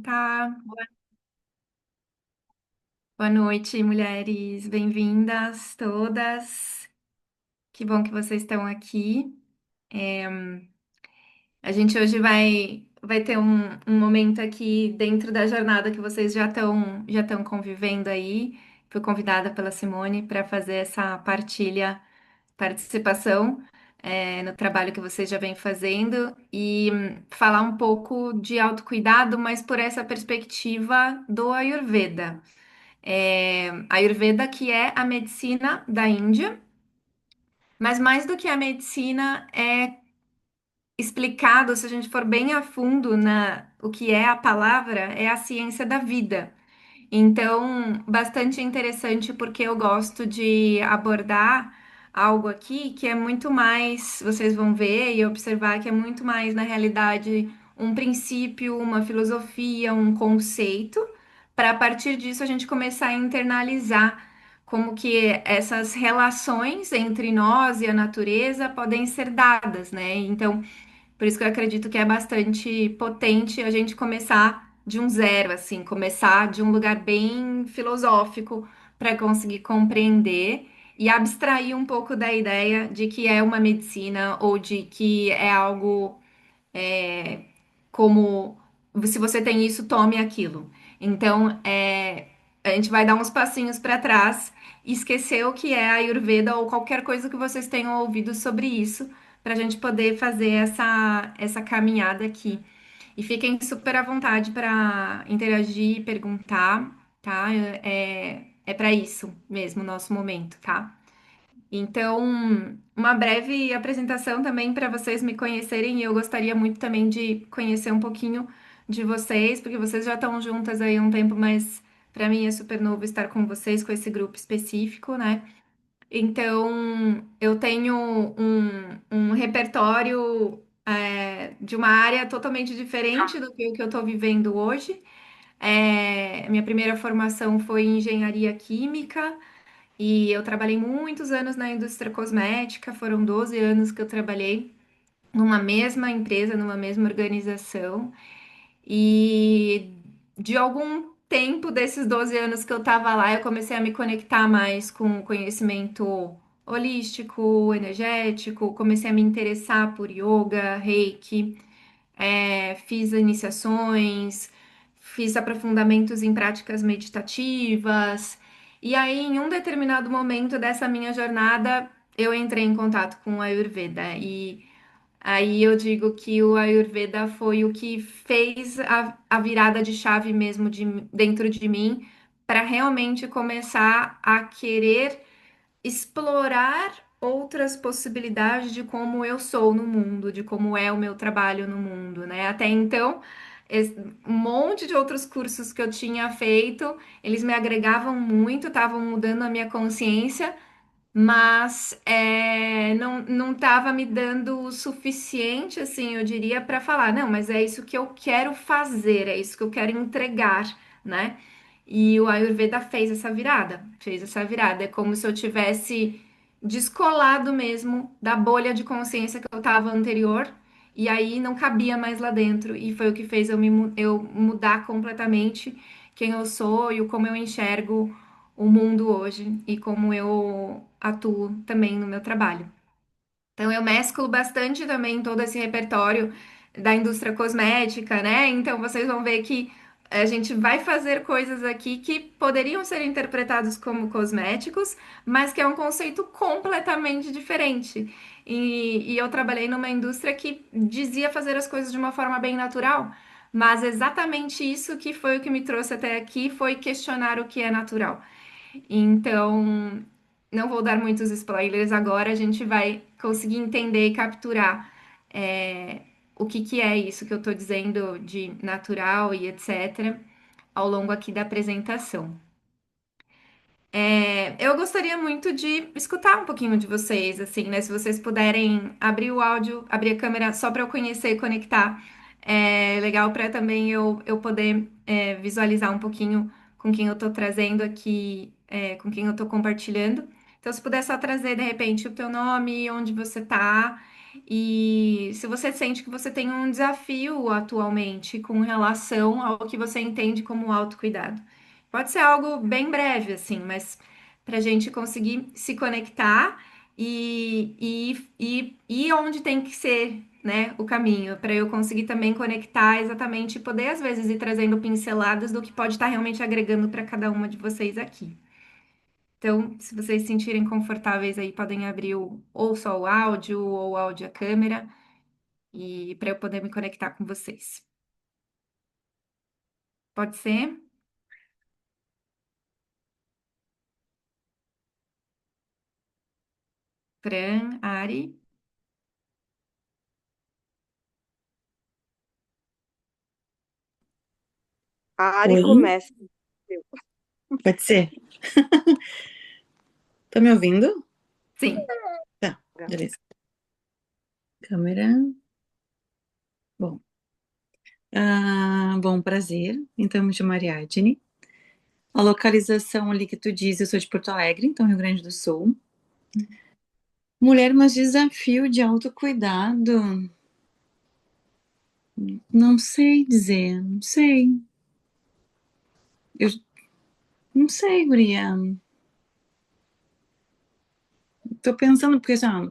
Tá. Boa noite, mulheres. Bem-vindas todas. Que bom que vocês estão aqui. A gente hoje vai ter um momento aqui dentro da jornada que vocês já estão convivendo aí. Fui convidada pela Simone para fazer essa participação, no trabalho que vocês já vêm fazendo e falar um pouco de autocuidado, mas por essa perspectiva do Ayurveda. Ayurveda, que é a medicina da Índia, mas mais do que a medicina é explicado, se a gente for bem a fundo na o que é a palavra, é a ciência da vida. Então, bastante interessante porque eu gosto de abordar algo aqui que é muito mais, vocês vão ver e observar que é muito mais, na realidade, um princípio, uma filosofia, um conceito, para a partir disso a gente começar a internalizar como que essas relações entre nós e a natureza podem ser dadas, né? Então, por isso que eu acredito que é bastante potente a gente começar de um zero, assim, começar de um lugar bem filosófico para conseguir compreender e abstrair um pouco da ideia de que é uma medicina ou de que é algo como se você tem isso, tome aquilo. Então, a gente vai dar uns passinhos para trás e esquecer o que é a Ayurveda ou qualquer coisa que vocês tenham ouvido sobre isso, para a gente poder fazer essa caminhada aqui. E fiquem super à vontade para interagir e perguntar, tá? É para isso mesmo o nosso momento, tá? Então, uma breve apresentação também para vocês me conhecerem, e eu gostaria muito também de conhecer um pouquinho de vocês, porque vocês já estão juntas aí há um tempo, mas para mim é super novo estar com vocês, com esse grupo específico, né? Então, eu tenho um repertório, de uma área totalmente diferente do que o que eu estou vivendo hoje. Minha primeira formação foi em engenharia química. E eu trabalhei muitos anos na indústria cosmética, foram 12 anos que eu trabalhei numa mesma empresa, numa mesma organização. E de algum tempo desses 12 anos que eu estava lá, eu comecei a me conectar mais com o conhecimento holístico, energético, comecei a me interessar por yoga, reiki. Fiz iniciações, fiz aprofundamentos em práticas meditativas, e aí, em um determinado momento dessa minha jornada, eu entrei em contato com o Ayurveda, e aí eu digo que o Ayurveda foi o que fez a virada de chave mesmo dentro de mim, para realmente começar a querer explorar outras possibilidades de como eu sou no mundo, de como é o meu trabalho no mundo, né? Até então, um monte de outros cursos que eu tinha feito, eles me agregavam muito, estavam mudando a minha consciência, mas não estava me dando o suficiente, assim, eu diria, para falar, não, mas é isso que eu quero fazer, é isso que eu quero entregar, né? E o Ayurveda fez essa virada. É como se eu tivesse descolado mesmo da bolha de consciência que eu estava anterior, e aí não cabia mais lá dentro, e foi o que fez eu mudar completamente quem eu sou e o como eu enxergo o mundo hoje e como eu atuo também no meu trabalho. Então eu mesclo bastante também todo esse repertório da indústria cosmética, né? Então vocês vão ver que a gente vai fazer coisas aqui que poderiam ser interpretados como cosméticos, mas que é um conceito completamente diferente. E eu trabalhei numa indústria que dizia fazer as coisas de uma forma bem natural, mas exatamente isso que foi o que me trouxe até aqui, foi questionar o que é natural. Então, não vou dar muitos spoilers agora, a gente vai conseguir entender e capturar é, o que que é isso que eu tô dizendo de natural e etc. ao longo aqui da apresentação. Eu gostaria muito de escutar um pouquinho de vocês, assim, né? Se vocês puderem abrir o áudio, abrir a câmera só para eu conhecer e conectar, é legal para também eu poder visualizar um pouquinho com quem eu tô trazendo aqui, com quem eu tô compartilhando. Então, se puder só trazer de repente o teu nome, onde você tá E se você sente que você tem um desafio atualmente com relação ao que você entende como autocuidado. Pode ser algo bem breve, assim, mas para a gente conseguir se conectar e onde tem que ser, né, o caminho, para eu conseguir também conectar exatamente e poder, às vezes, ir trazendo pinceladas do que pode estar realmente agregando para cada uma de vocês aqui. Então, se vocês se sentirem confortáveis aí, podem abrir ou só o áudio ou o áudio e a câmera e para eu poder me conectar com vocês. Pode ser? Fran, Ari. A Ari Oi, começa. pode ser? Tá me ouvindo? Sim. Tá, beleza. Câmera. Bom, bom, prazer. Então, me chamo Ariadne. A localização ali que tu diz, eu sou de Porto Alegre, então Rio Grande do Sul. Mulher, mas desafio de autocuidado. Não sei dizer, não sei. Eu não sei, guria. Tô pensando, porque assim, ó,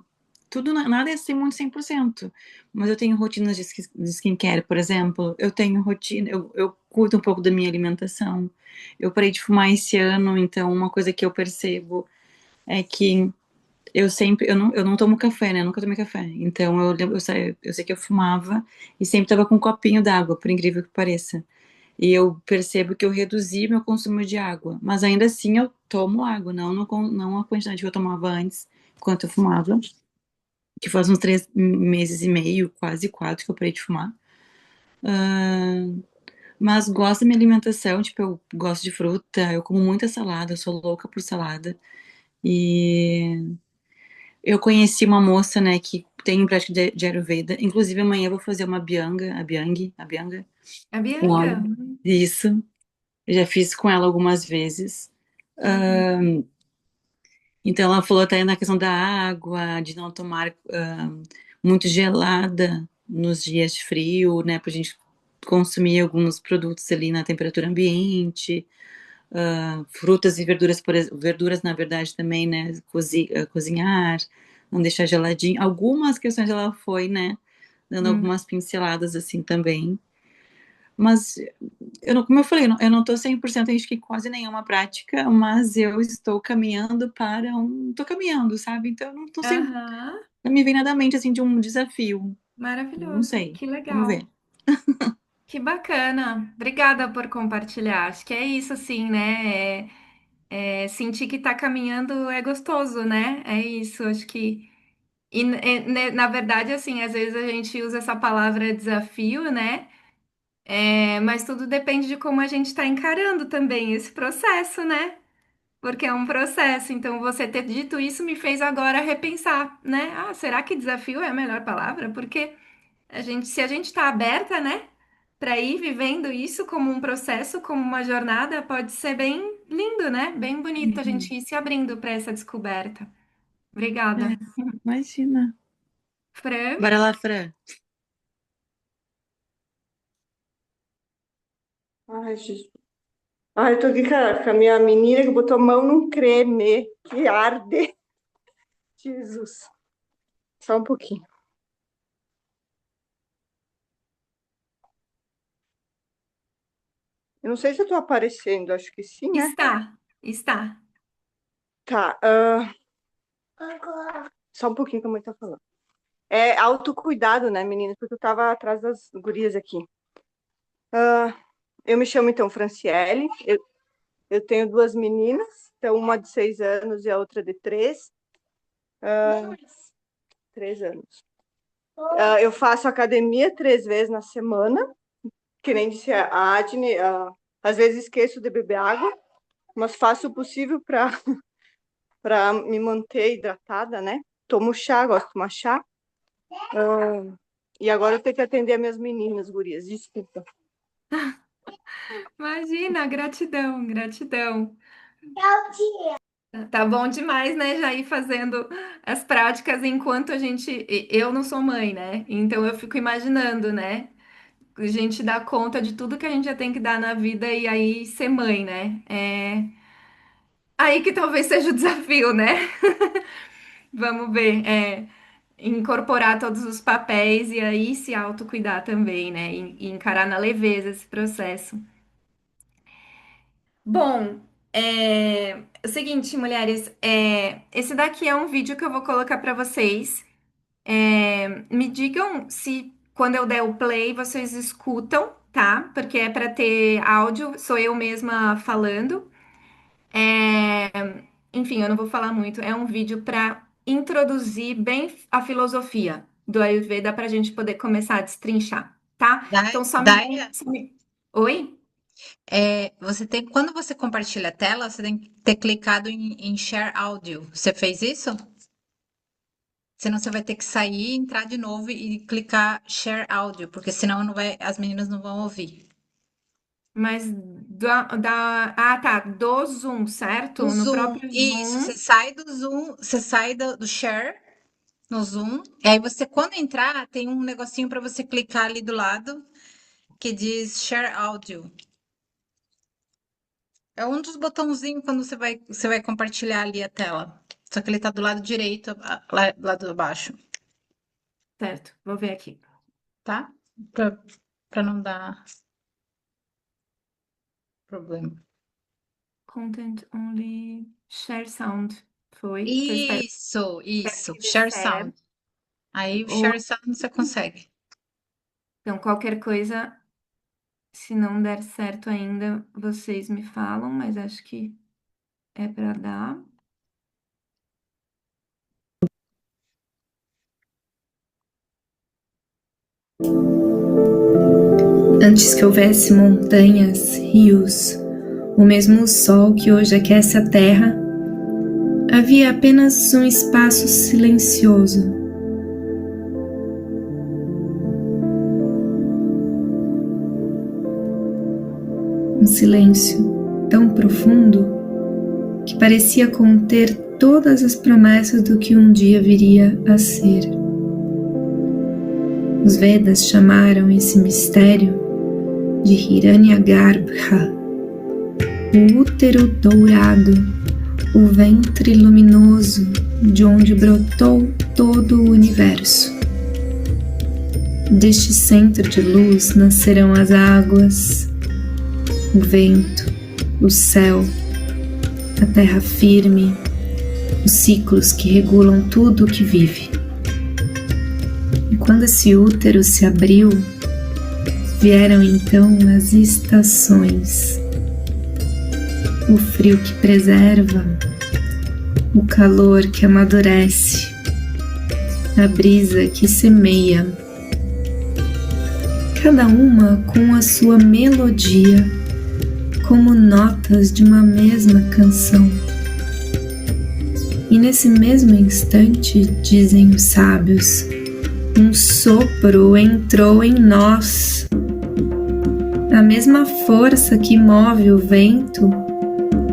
tudo, nada é assim muito 100%. Mas eu tenho rotinas de skincare, por exemplo. Eu tenho rotina, eu cuido um pouco da minha alimentação. Eu parei de fumar esse ano, então uma coisa que eu percebo é que eu não tomo café, né? Eu nunca tomei café. Então eu sei que eu fumava e sempre tava com um copinho d'água, por incrível que pareça. E eu percebo que eu reduzi meu consumo de água. Mas ainda assim eu tomo água, não a quantidade que eu tomava antes, enquanto eu fumava, que faz uns 3 meses e meio, quase 4, que eu parei de fumar. Ah, mas gosto da minha alimentação, tipo, eu gosto de fruta, eu como muita salada, eu sou louca por salada. E eu conheci uma moça, né, que tem prática de Ayurveda. Inclusive, amanhã eu vou fazer uma a Bianga, A com Bianca. óleo. Isso. Eu já fiz com ela algumas vezes. Uhum. Então, ela falou até na questão da água, de não tomar muito gelada nos dias de frio, né, pra gente consumir alguns produtos ali na temperatura ambiente, frutas e verduras, verduras, na verdade, também, né, cozinhar, não deixar geladinho. Algumas questões ela foi, né, dando Hum. algumas pinceladas assim também. Mas eu não, como eu falei, eu não tô 100%, acho que quase nenhuma prática, mas eu estou caminhando para tô caminhando, sabe? Então eu não tô sem, Aham. não me vem nada à mente assim de um desafio. Não Maravilhoso. sei. Que Vamos legal. ver. Que bacana. Obrigada por compartilhar. Acho que é isso, assim, né? Sentir que tá caminhando é gostoso, né? É isso. Acho que. Na verdade, assim, às vezes a gente usa essa palavra desafio, né? Mas tudo depende de como a gente está encarando também esse processo, né? Porque é um processo. Então, você ter dito isso me fez agora repensar, né? Ah, será que desafio é a melhor palavra? Porque se a gente está aberta, né, para ir vivendo isso como um processo, como uma jornada, pode ser bem lindo, né? Bem bonito a Uhum. gente ir se abrindo para essa descoberta. É, Obrigada. imagina. Fran? Bora lá, Fran. Ai, Jesus. Ai, eu tô aqui com a minha menina que botou a mão num creme que arde. Jesus. Só um pouquinho. Eu não sei se eu tô aparecendo, acho que sim, né? Está, está. Tá. Só um pouquinho que a mãe tá falando. É autocuidado, né, meninas? Porque eu tava atrás das gurias aqui. Ah, eu me chamo, então, Franciele. Eu tenho duas meninas. Então, uma de 6 anos e a outra de 3. 3 anos. Eu faço academia 3 vezes na semana. Que nem disse a Adne, às vezes esqueço de beber água, mas faço o possível para me manter hidratada, né? Tomo chá, gosto de tomar chá. E agora eu tenho que atender as minhas meninas, gurias, desculpa. Imagina, gratidão, gratidão. Tá bom demais, né? Já ir fazendo as práticas enquanto eu não sou mãe, né? Então eu fico imaginando, né? A gente dá conta de tudo que a gente já tem que dar na vida e aí ser mãe, né? É aí que talvez seja o desafio, né? Vamos ver. Incorporar todos os papéis e aí se autocuidar também, né? E encarar na leveza esse processo. Bom, é o seguinte, mulheres, esse daqui é um vídeo que eu vou colocar para vocês. Me digam se quando eu der o play vocês escutam, tá? Porque é para ter áudio, sou eu mesma falando. É, Enfim, eu não vou falar muito. É um vídeo para introduzir bem a filosofia do Ayurveda para a gente poder começar a destrinchar, tá? Dai, Então, Daia, Oi? você tem, quando você compartilha a tela, você tem que ter clicado em Share Audio. Você fez isso? Senão você vai ter que sair, entrar de novo e clicar Share Audio, porque senão não vai, as meninas não vão ouvir. Mas ah, tá, do Zoom, Do certo? No Zoom, próprio isso, Zoom. você sai do Zoom, você sai do Share no Zoom, e aí você, quando entrar, tem um negocinho para você clicar ali do lado que diz Share Audio. É um dos botãozinhos quando você vai compartilhar ali a tela. Só que ele tá do lado direito, lá, lado abaixo, Certo, vou ver aqui. tá? Pra não dar problema. Content only share sound. Foi. Então, espero Isso. que dê Share sound. certo. Aí o Ou, share sound você consegue. então, qualquer coisa, se não der certo ainda, vocês me falam, mas acho que é para dar. Antes que houvesse montanhas, rios, o mesmo sol que hoje aquece a terra, havia apenas um espaço silencioso. Um silêncio tão profundo que parecia conter todas as promessas do que um dia viria a ser. Os Vedas chamaram esse mistério de Hiranyagarbha, o útero dourado, o ventre luminoso de onde brotou todo o universo. Deste centro de luz nascerão as águas, o vento, o céu, a terra firme, os ciclos que regulam tudo o que vive. E quando esse útero se abriu, vieram então as estações, o frio que preserva, o calor que amadurece, a brisa que semeia, cada uma com a sua melodia, como notas de uma mesma canção. E nesse mesmo instante, dizem os sábios, um sopro entrou em nós. A mesma força que move o vento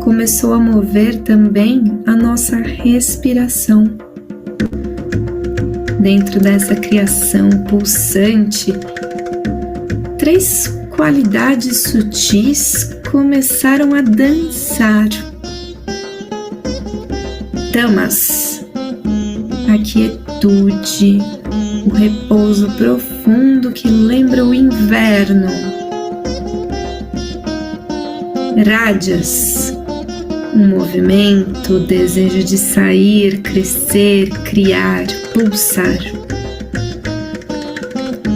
começou a mover também a nossa respiração. Dentro dessa criação pulsante, 3 qualidades sutis começaram a dançar. Tamas, a quietude, o repouso profundo que lembra o inverno. Rajas, um movimento, o desejo de sair, crescer, criar, pulsar.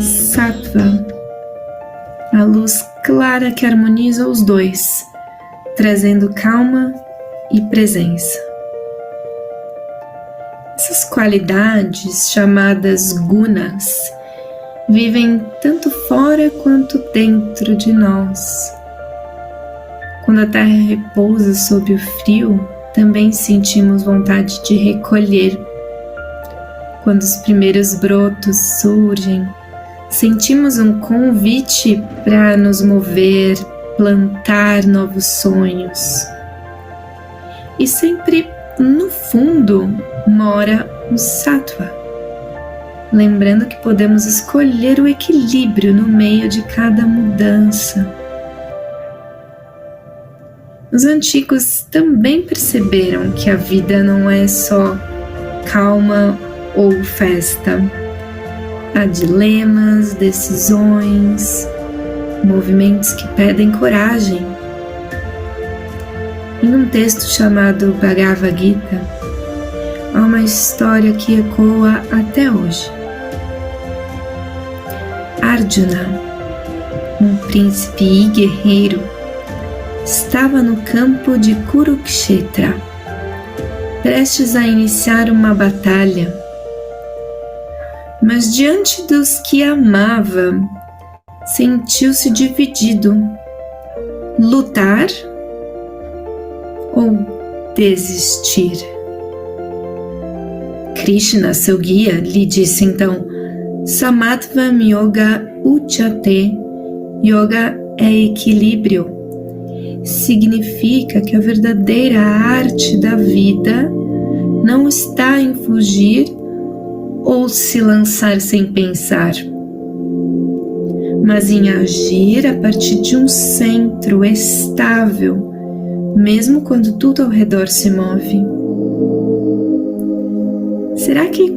Sattva, a luz clara que harmoniza os dois, trazendo calma e presença. Essas qualidades, chamadas gunas, vivem tanto fora quanto dentro de nós. Quando a terra repousa sob o frio, também sentimos vontade de recolher. Quando os primeiros brotos surgem, sentimos um convite para nos mover, plantar novos sonhos. E sempre no fundo mora o Sattva. Lembrando que podemos escolher o equilíbrio no meio de cada mudança. Os antigos também perceberam que a vida não é só calma ou festa. Há dilemas, decisões, movimentos que pedem coragem. Em um texto chamado Bhagavad Gita, há uma história que ecoa até hoje. Arjuna, um príncipe e guerreiro, estava no campo de Kurukshetra, prestes a iniciar uma batalha. Mas diante dos que amava, sentiu-se dividido: lutar ou desistir? Krishna, seu guia, lhe disse então: Samatvam Yoga Uchate. Yoga é equilíbrio. Significa que a verdadeira arte da vida não está em fugir ou se lançar sem pensar, mas em agir a partir de um centro estável, mesmo quando tudo ao redor se move. Será que,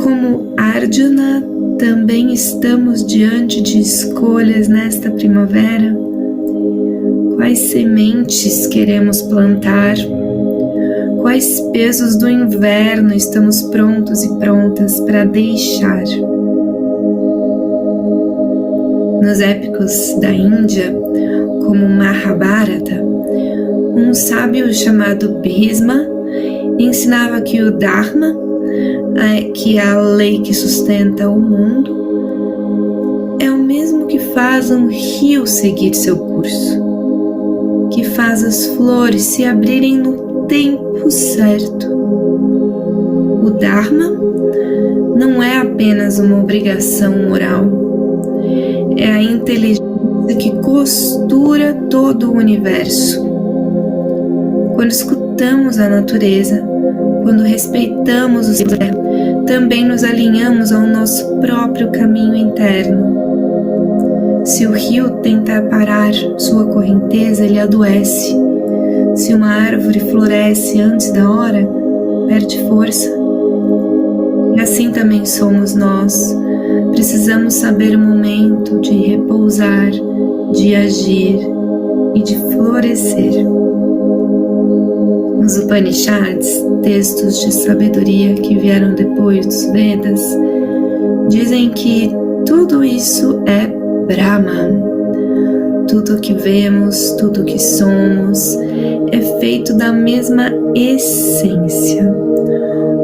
como Arjuna, também estamos diante de escolhas nesta primavera? Quais sementes queremos plantar? Quais pesos do inverno estamos prontos e prontas para deixar? Nos épicos da Índia, como Mahabharata, um sábio chamado Bhisma ensinava que o Dharma, que é a lei que sustenta o mundo, é o mesmo que faz um rio seguir seu curso, que faz as flores se abrirem no tempo certo. O Dharma não é apenas uma obrigação moral, é a inteligência que costura todo o universo. Quando escutamos a natureza, quando respeitamos o ciclo, também nos alinhamos ao nosso próprio caminho interno. Se o rio tenta parar sua correnteza, ele adoece. Se uma árvore floresce antes da hora, perde força. E assim também somos nós. Precisamos saber o momento de repousar, de agir e de florescer. Os Upanishads, textos de sabedoria que vieram depois dos Vedas, dizem que tudo isso é Brahman. Tudo o que vemos, tudo o que somos, é feito da mesma essência.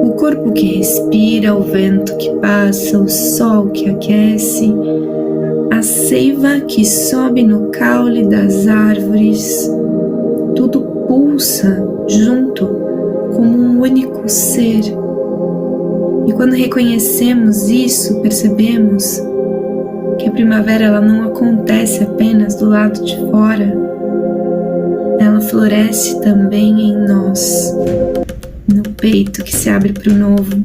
O corpo que respira, o vento que passa, o sol que aquece, a seiva que sobe no caule das árvores, tudo pulsa junto como um único ser. E quando reconhecemos isso, percebemos que a primavera ela não acontece apenas do lado de fora, ela floresce também em nós, no peito que se abre para o novo,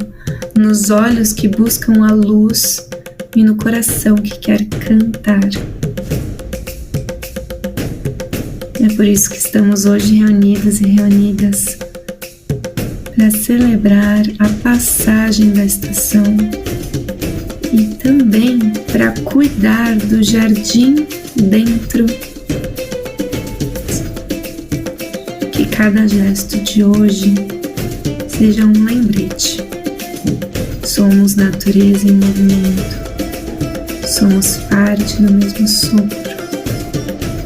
nos olhos que buscam a luz e no coração que quer cantar. É por isso que estamos hoje reunidos e reunidas para celebrar a passagem da estação e também para cuidar do jardim dentro. Que cada gesto de hoje seja um lembrete. Somos natureza em movimento. Somos parte do mesmo sopro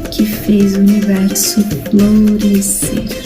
que fez o universo florescer.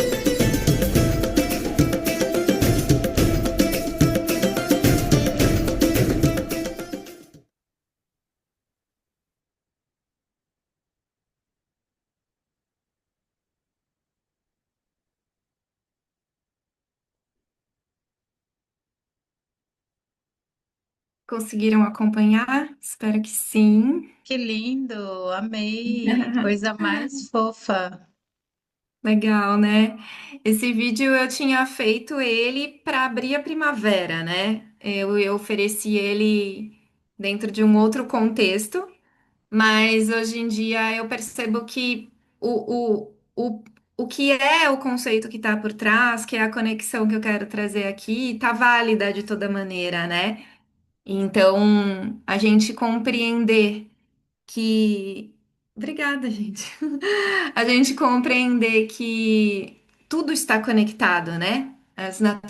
Conseguiram acompanhar? Espero que sim. Que lindo, amei, coisa mais fofa. Legal, né? Esse vídeo eu tinha feito ele para abrir a primavera, né? Eu ofereci ele dentro de um outro contexto, mas hoje em dia eu percebo que o que é o conceito que está por trás, que é a conexão que eu quero trazer aqui, tá válida de toda maneira, né? Então, a gente compreender que. Obrigada, gente. A gente compreender que tudo está conectado, né?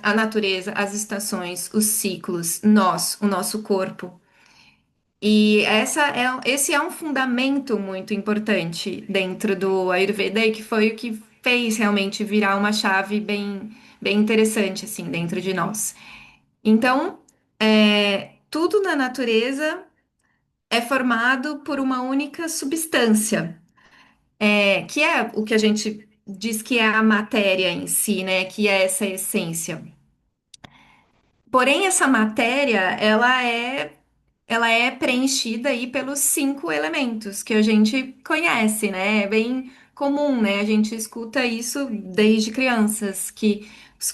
A natureza, as estações, os ciclos, nós, o nosso corpo. E esse é um fundamento muito importante dentro do Ayurveda e que foi o que fez realmente virar uma chave bem interessante, assim, dentro de nós. Então, tudo na natureza é formado por uma única substância, que é o que a gente diz que é a matéria em si, né? Que é essa essência. Porém, essa matéria, ela é preenchida aí pelos 5 elementos que a gente conhece, né? É bem comum, né? A gente escuta isso desde crianças,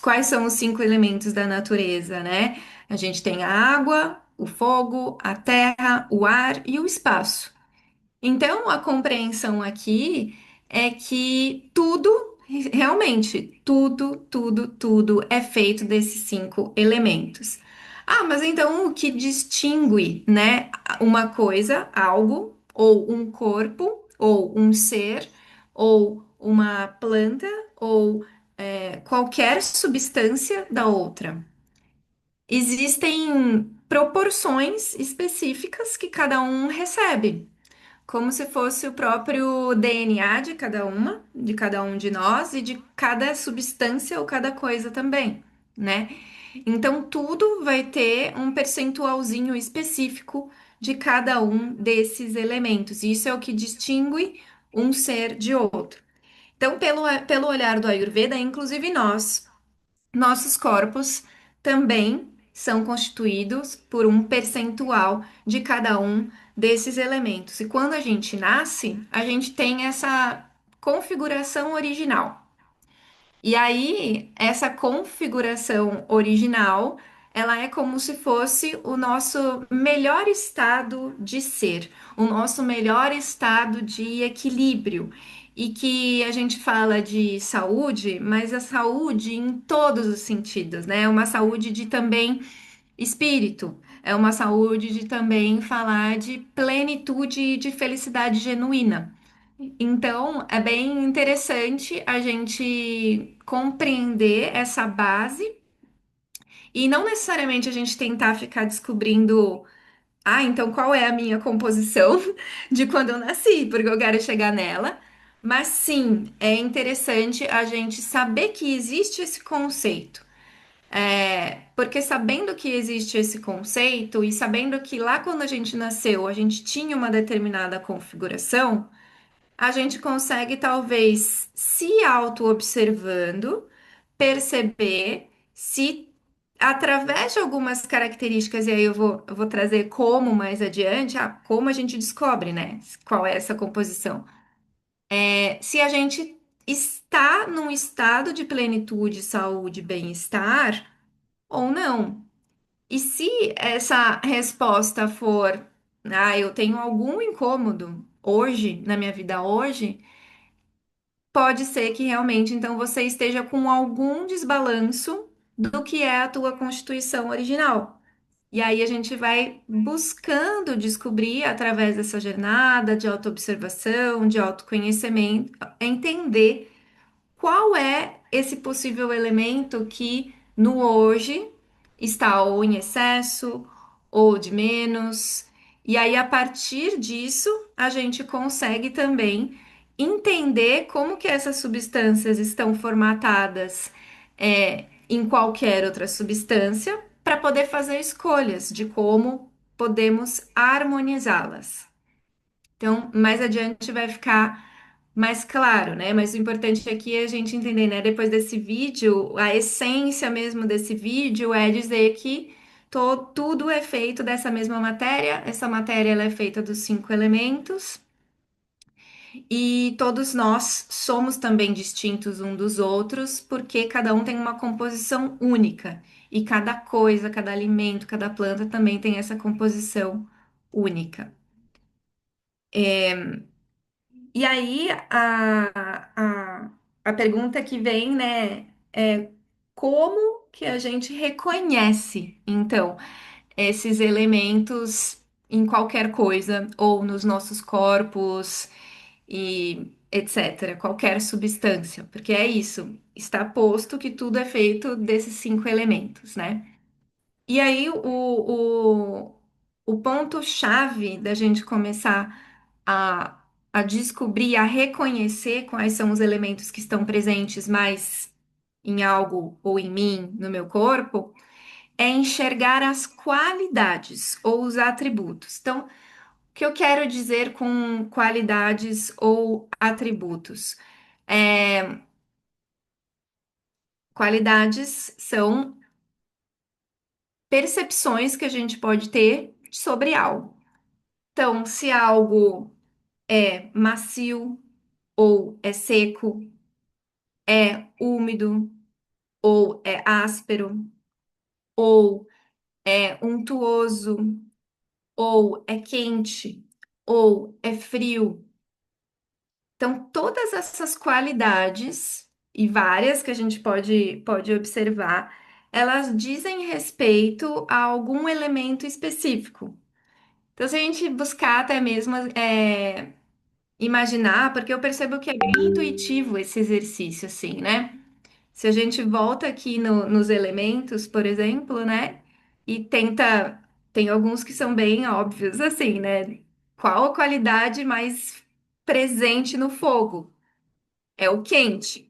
quais são os 5 elementos da natureza, né? A gente tem a água, o fogo, a terra, o ar e o espaço. Então, a compreensão aqui é que tudo, realmente, tudo é feito desses 5 elementos. Ah, mas então o que distingue, né, uma coisa, algo, ou um corpo, ou um ser, ou uma planta, ou qualquer substância da outra? Existem proporções específicas que cada um recebe como se fosse o próprio DNA de cada um de nós e de cada substância ou cada coisa também, né? Então, tudo vai ter um percentualzinho específico de cada um desses elementos. E isso é o que distingue um ser de outro. Então, pelo olhar do Ayurveda, inclusive nossos corpos também são constituídos por um percentual de cada um desses elementos. E quando a gente nasce, a gente tem essa configuração original. E aí, essa configuração original, ela é como se fosse o nosso melhor estado de ser, o nosso melhor estado de equilíbrio. E que a gente fala de saúde, mas a saúde em todos os sentidos, né? É uma saúde de também espírito, é uma saúde de também falar de plenitude e de felicidade genuína. Então, é bem interessante a gente compreender essa base e não necessariamente a gente tentar ficar descobrindo, então qual é a minha composição de quando eu nasci, porque eu quero chegar nela. Mas sim, é interessante a gente saber que existe esse conceito. Porque sabendo que existe esse conceito e sabendo que lá quando a gente nasceu a gente tinha uma determinada configuração, a gente consegue talvez se auto-observando, perceber se através de algumas características, e aí eu vou trazer como mais adiante, como a gente descobre, né? Qual é essa composição. Se a gente está num estado de plenitude, saúde, bem-estar ou não. E se essa resposta for, eu tenho algum incômodo hoje, na minha vida hoje, pode ser que realmente então você esteja com algum desbalanço do que é a tua constituição original. E aí a gente vai buscando descobrir através dessa jornada de autoobservação, de autoconhecimento, entender qual é esse possível elemento que no hoje está ou em excesso ou de menos? E aí, a partir disso, a gente consegue também entender como que essas substâncias estão formatadas, em qualquer outra substância, para poder fazer escolhas de como podemos harmonizá-las. Então, mais adiante vai ficar mais claro, né? Mas o importante aqui é a gente entender, né? Depois desse vídeo, a essência mesmo desse vídeo é dizer que tudo é feito dessa mesma matéria. Essa matéria ela é feita dos 5 elementos E todos nós somos também distintos um dos outros, porque cada um tem uma composição única. E cada coisa, cada alimento, cada planta também tem essa composição única. E aí a pergunta que vem, né, é como que a gente reconhece, então, esses elementos em qualquer coisa, ou nos nossos corpos, e etc., qualquer substância, porque é isso, está posto que tudo é feito desses cinco elementos, né? E aí o ponto-chave da gente começar a descobrir, a reconhecer quais são os elementos que estão presentes mais em algo ou em mim, no meu corpo, é enxergar as qualidades ou os atributos. Então, o que eu quero dizer com qualidades ou atributos? É, qualidades são percepções que a gente pode ter sobre algo. Então, se algo é macio ou é seco, é úmido ou é áspero, ou é untuoso, ou é quente, ou é frio. Então, todas essas qualidades, e várias que a gente pode observar, elas dizem respeito a algum elemento específico. Então, se a gente buscar até mesmo imaginar, porque eu percebo que é bem intuitivo esse exercício, assim, né? Se a gente volta aqui nos elementos, por exemplo, né? E tenta. Tem alguns que são bem óbvios, assim, né? Qual a qualidade mais presente no fogo? É o quente.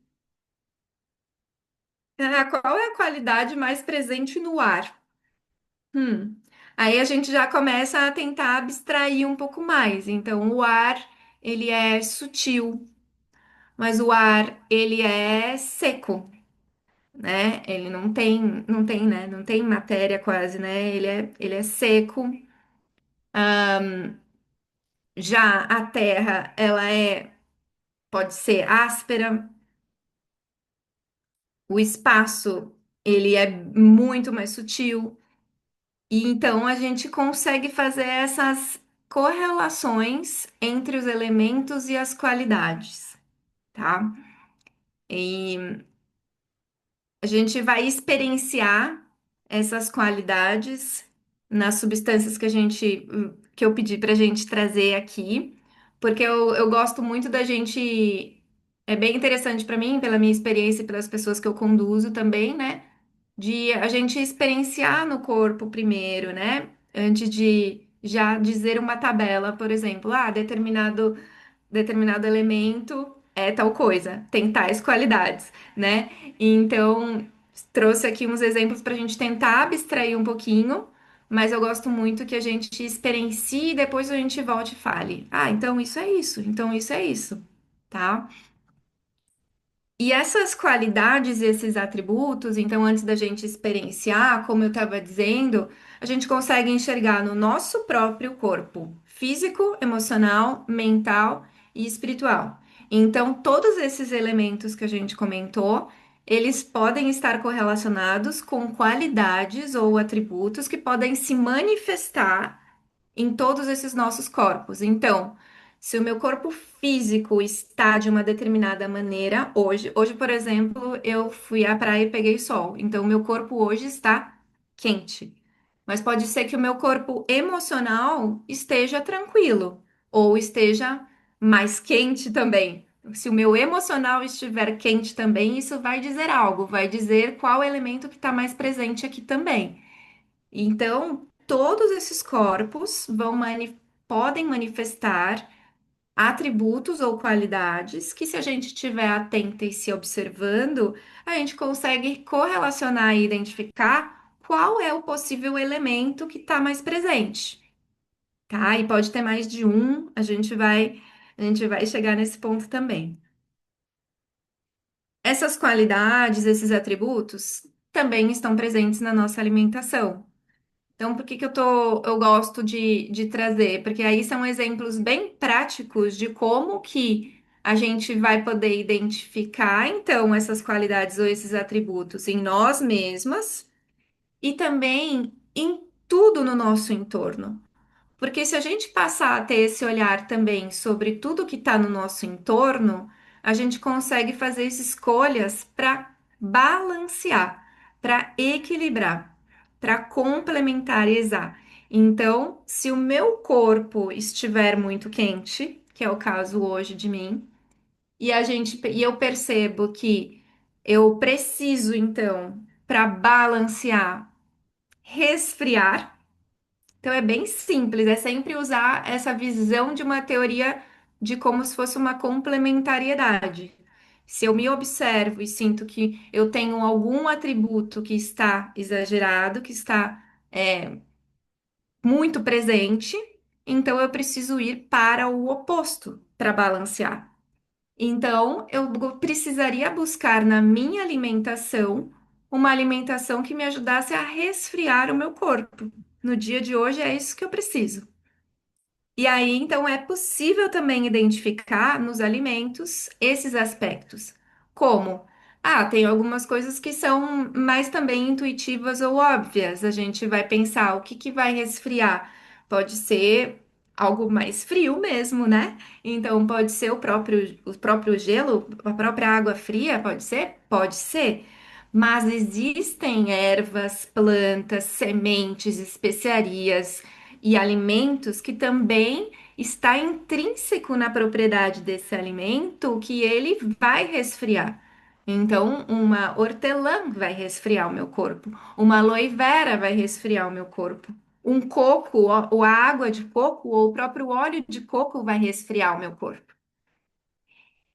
Ah, qual é a qualidade mais presente no ar? Hum. Aí a gente já começa a tentar abstrair um pouco mais. Então, o ar, ele é sutil, mas o ar, ele é seco, né? Ele não tem, né? Não tem matéria quase, né? Ele é seco. Já a terra, pode ser áspera. O espaço, ele é muito mais sutil. E então a gente consegue fazer essas correlações entre os elementos e as qualidades, tá? E a gente vai experienciar essas qualidades nas substâncias que eu pedi para a gente trazer aqui, porque eu gosto muito da gente. É bem interessante para mim, pela minha experiência e pelas pessoas que eu conduzo também, né? De a gente experienciar no corpo primeiro, né? Antes de já dizer uma tabela, por exemplo, determinado elemento é tal coisa, tem tais qualidades, né? Então, trouxe aqui uns exemplos para a gente tentar abstrair um pouquinho, mas eu gosto muito que a gente experiencie e depois a gente volte e fale. Ah, então isso é isso, então isso é isso, tá? E essas qualidades e esses atributos, então, antes da gente experienciar, como eu estava dizendo, a gente consegue enxergar no nosso próprio corpo, físico, emocional, mental e espiritual. Então, todos esses elementos que a gente comentou, eles podem estar correlacionados com qualidades ou atributos que podem se manifestar em todos esses nossos corpos. Então, se o meu corpo físico está de uma determinada maneira, hoje, por exemplo, eu fui à praia e peguei sol. Então, o meu corpo hoje está quente. Mas pode ser que o meu corpo emocional esteja tranquilo ou esteja mais quente também. Se o meu emocional estiver quente também, isso vai dizer algo, vai dizer qual elemento que está mais presente aqui também. Então, todos esses corpos podem manifestar atributos ou qualidades que, se a gente estiver atenta e se observando, a gente consegue correlacionar e identificar qual é o possível elemento que está mais presente, tá? E pode ter mais de um, a gente vai chegar nesse ponto também. Essas qualidades, esses atributos, também estão presentes na nossa alimentação. Então, por que que eu gosto de trazer? Porque aí são exemplos bem práticos de como que a gente vai poder identificar, então, essas qualidades ou esses atributos em nós mesmas e também em tudo no nosso entorno. Porque se a gente passar a ter esse olhar também sobre tudo que está no nosso entorno, a gente consegue fazer escolhas para balancear, para equilibrar, para complementarizar. Então, se o meu corpo estiver muito quente, que é o caso hoje de mim, e eu percebo que eu preciso então, para balancear, resfriar. Então é bem simples, é sempre usar essa visão de uma teoria de como se fosse uma complementariedade. Se eu me observo e sinto que eu tenho algum atributo que está exagerado, que está muito presente, então eu preciso ir para o oposto para balancear. Então precisaria buscar na minha alimentação uma alimentação que me ajudasse a resfriar o meu corpo. No dia de hoje é isso que eu preciso. E aí, então, é possível também identificar nos alimentos esses aspectos. Como? Ah, tem algumas coisas que são mais também intuitivas ou óbvias. A gente vai pensar o que que vai resfriar. Pode ser algo mais frio mesmo, né? Então, pode ser o próprio gelo, a própria água fria, pode ser? Pode ser. Mas existem ervas, plantas, sementes, especiarias e alimentos que também está intrínseco na propriedade desse alimento que ele vai resfriar. Então, uma hortelã vai resfriar o meu corpo, uma aloe vera vai resfriar o meu corpo, um coco, ou a água de coco, ou o próprio óleo de coco vai resfriar o meu corpo.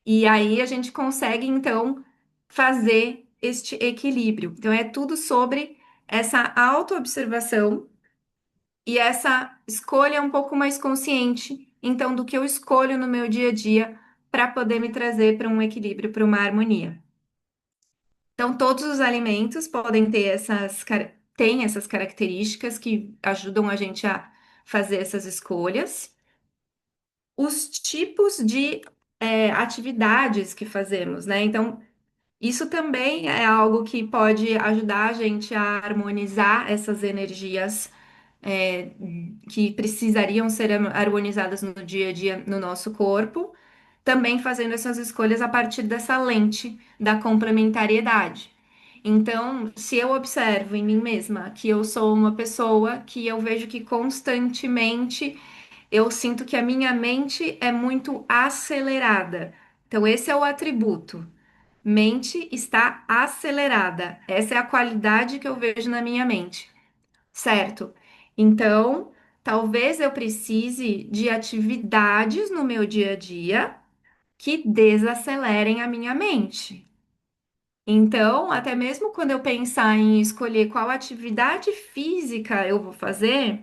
E aí a gente consegue, então, fazer este equilíbrio. Então, é tudo sobre essa autoobservação e essa escolha é um pouco mais consciente, então, do que eu escolho no meu dia a dia para poder me trazer para um equilíbrio, para uma harmonia. Então, todos os alimentos podem ter têm essas características que ajudam a gente a fazer essas escolhas. Os tipos de atividades que fazemos, né? Então, isso também é algo que pode ajudar a gente a harmonizar essas energias é, que precisariam ser harmonizadas no dia a dia no nosso corpo, também fazendo essas escolhas a partir dessa lente da complementariedade. Então, se eu observo em mim mesma que eu sou uma pessoa que eu vejo que constantemente eu sinto que a minha mente é muito acelerada. Então, esse é o atributo. Mente está acelerada. Essa é a qualidade que eu vejo na minha mente, certo? Então, talvez eu precise de atividades no meu dia a dia que desacelerem a minha mente. Então, até mesmo quando eu pensar em escolher qual atividade física eu vou fazer,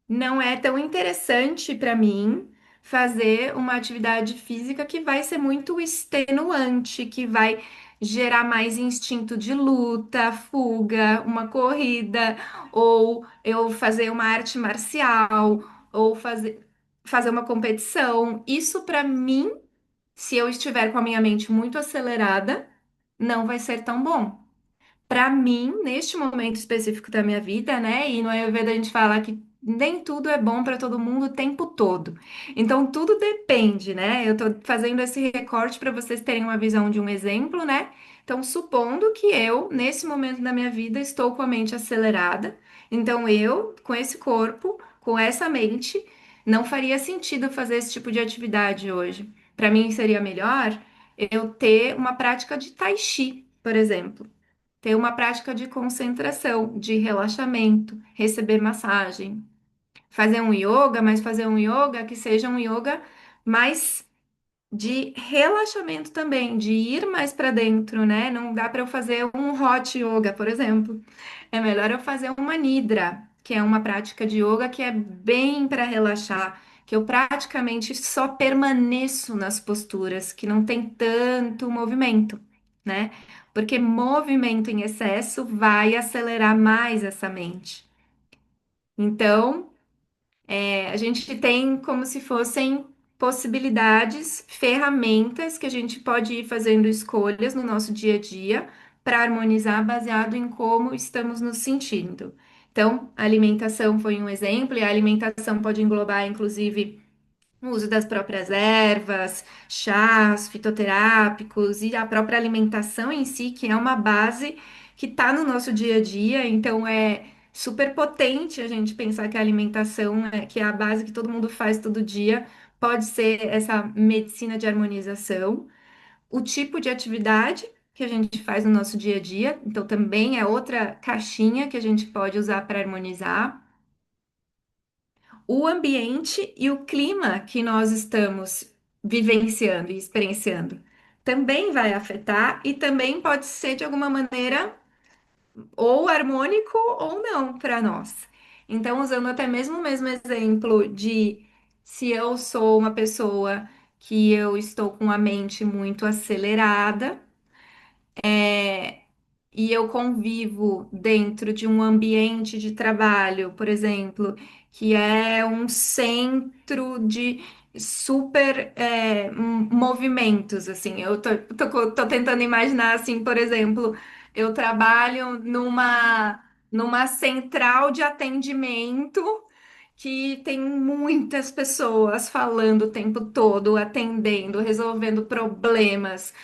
não é tão interessante para mim fazer uma atividade física que vai ser muito extenuante, que vai gerar mais instinto de luta, fuga, uma corrida, ou eu fazer uma arte marcial, ou fazer uma competição. Isso para mim, se eu estiver com a minha mente muito acelerada, não vai ser tão bom. Para mim, neste momento específico da minha vida, né? E no Ayurveda a gente fala que nem tudo é bom para todo mundo o tempo todo. Então, tudo depende, né? Eu tô fazendo esse recorte para vocês terem uma visão de um exemplo, né? Então, supondo que eu, nesse momento da minha vida, estou com a mente acelerada, então eu, com esse corpo, com essa mente, não faria sentido fazer esse tipo de atividade hoje. Para mim, seria melhor eu ter uma prática de Tai Chi, por exemplo, ter uma prática de concentração, de relaxamento, receber massagem, fazer um yoga, mas fazer um yoga que seja um yoga mais de relaxamento também, de ir mais para dentro, né? Não dá para eu fazer um hot yoga, por exemplo. É melhor eu fazer uma nidra, que é uma prática de yoga que é bem para relaxar, que eu praticamente só permaneço nas posturas, que não tem tanto movimento, né? Porque movimento em excesso vai acelerar mais essa mente. Então, a gente tem como se fossem possibilidades, ferramentas que a gente pode ir fazendo escolhas no nosso dia a dia para harmonizar baseado em como estamos nos sentindo. Então, a alimentação foi um exemplo, e a alimentação pode englobar, inclusive, o uso das próprias ervas, chás, fitoterápicos e a própria alimentação em si, que é uma base que está no nosso dia a dia. Então é super potente a gente pensar que a alimentação, que é a base que todo mundo faz todo dia, pode ser essa medicina de harmonização. O tipo de atividade que a gente faz no nosso dia a dia, então também é outra caixinha que a gente pode usar para harmonizar o ambiente e o clima que nós estamos vivenciando e experienciando também vai afetar e também pode ser de alguma maneira ou harmônico ou não para nós. Então, usando até mesmo o mesmo exemplo de se eu sou uma pessoa que eu estou com a mente muito acelerada, e eu convivo dentro de um ambiente de trabalho, por exemplo, que é um centro de super movimentos, assim, tô tentando imaginar, assim, por exemplo, eu trabalho numa central de atendimento que tem muitas pessoas falando o tempo todo, atendendo, resolvendo problemas,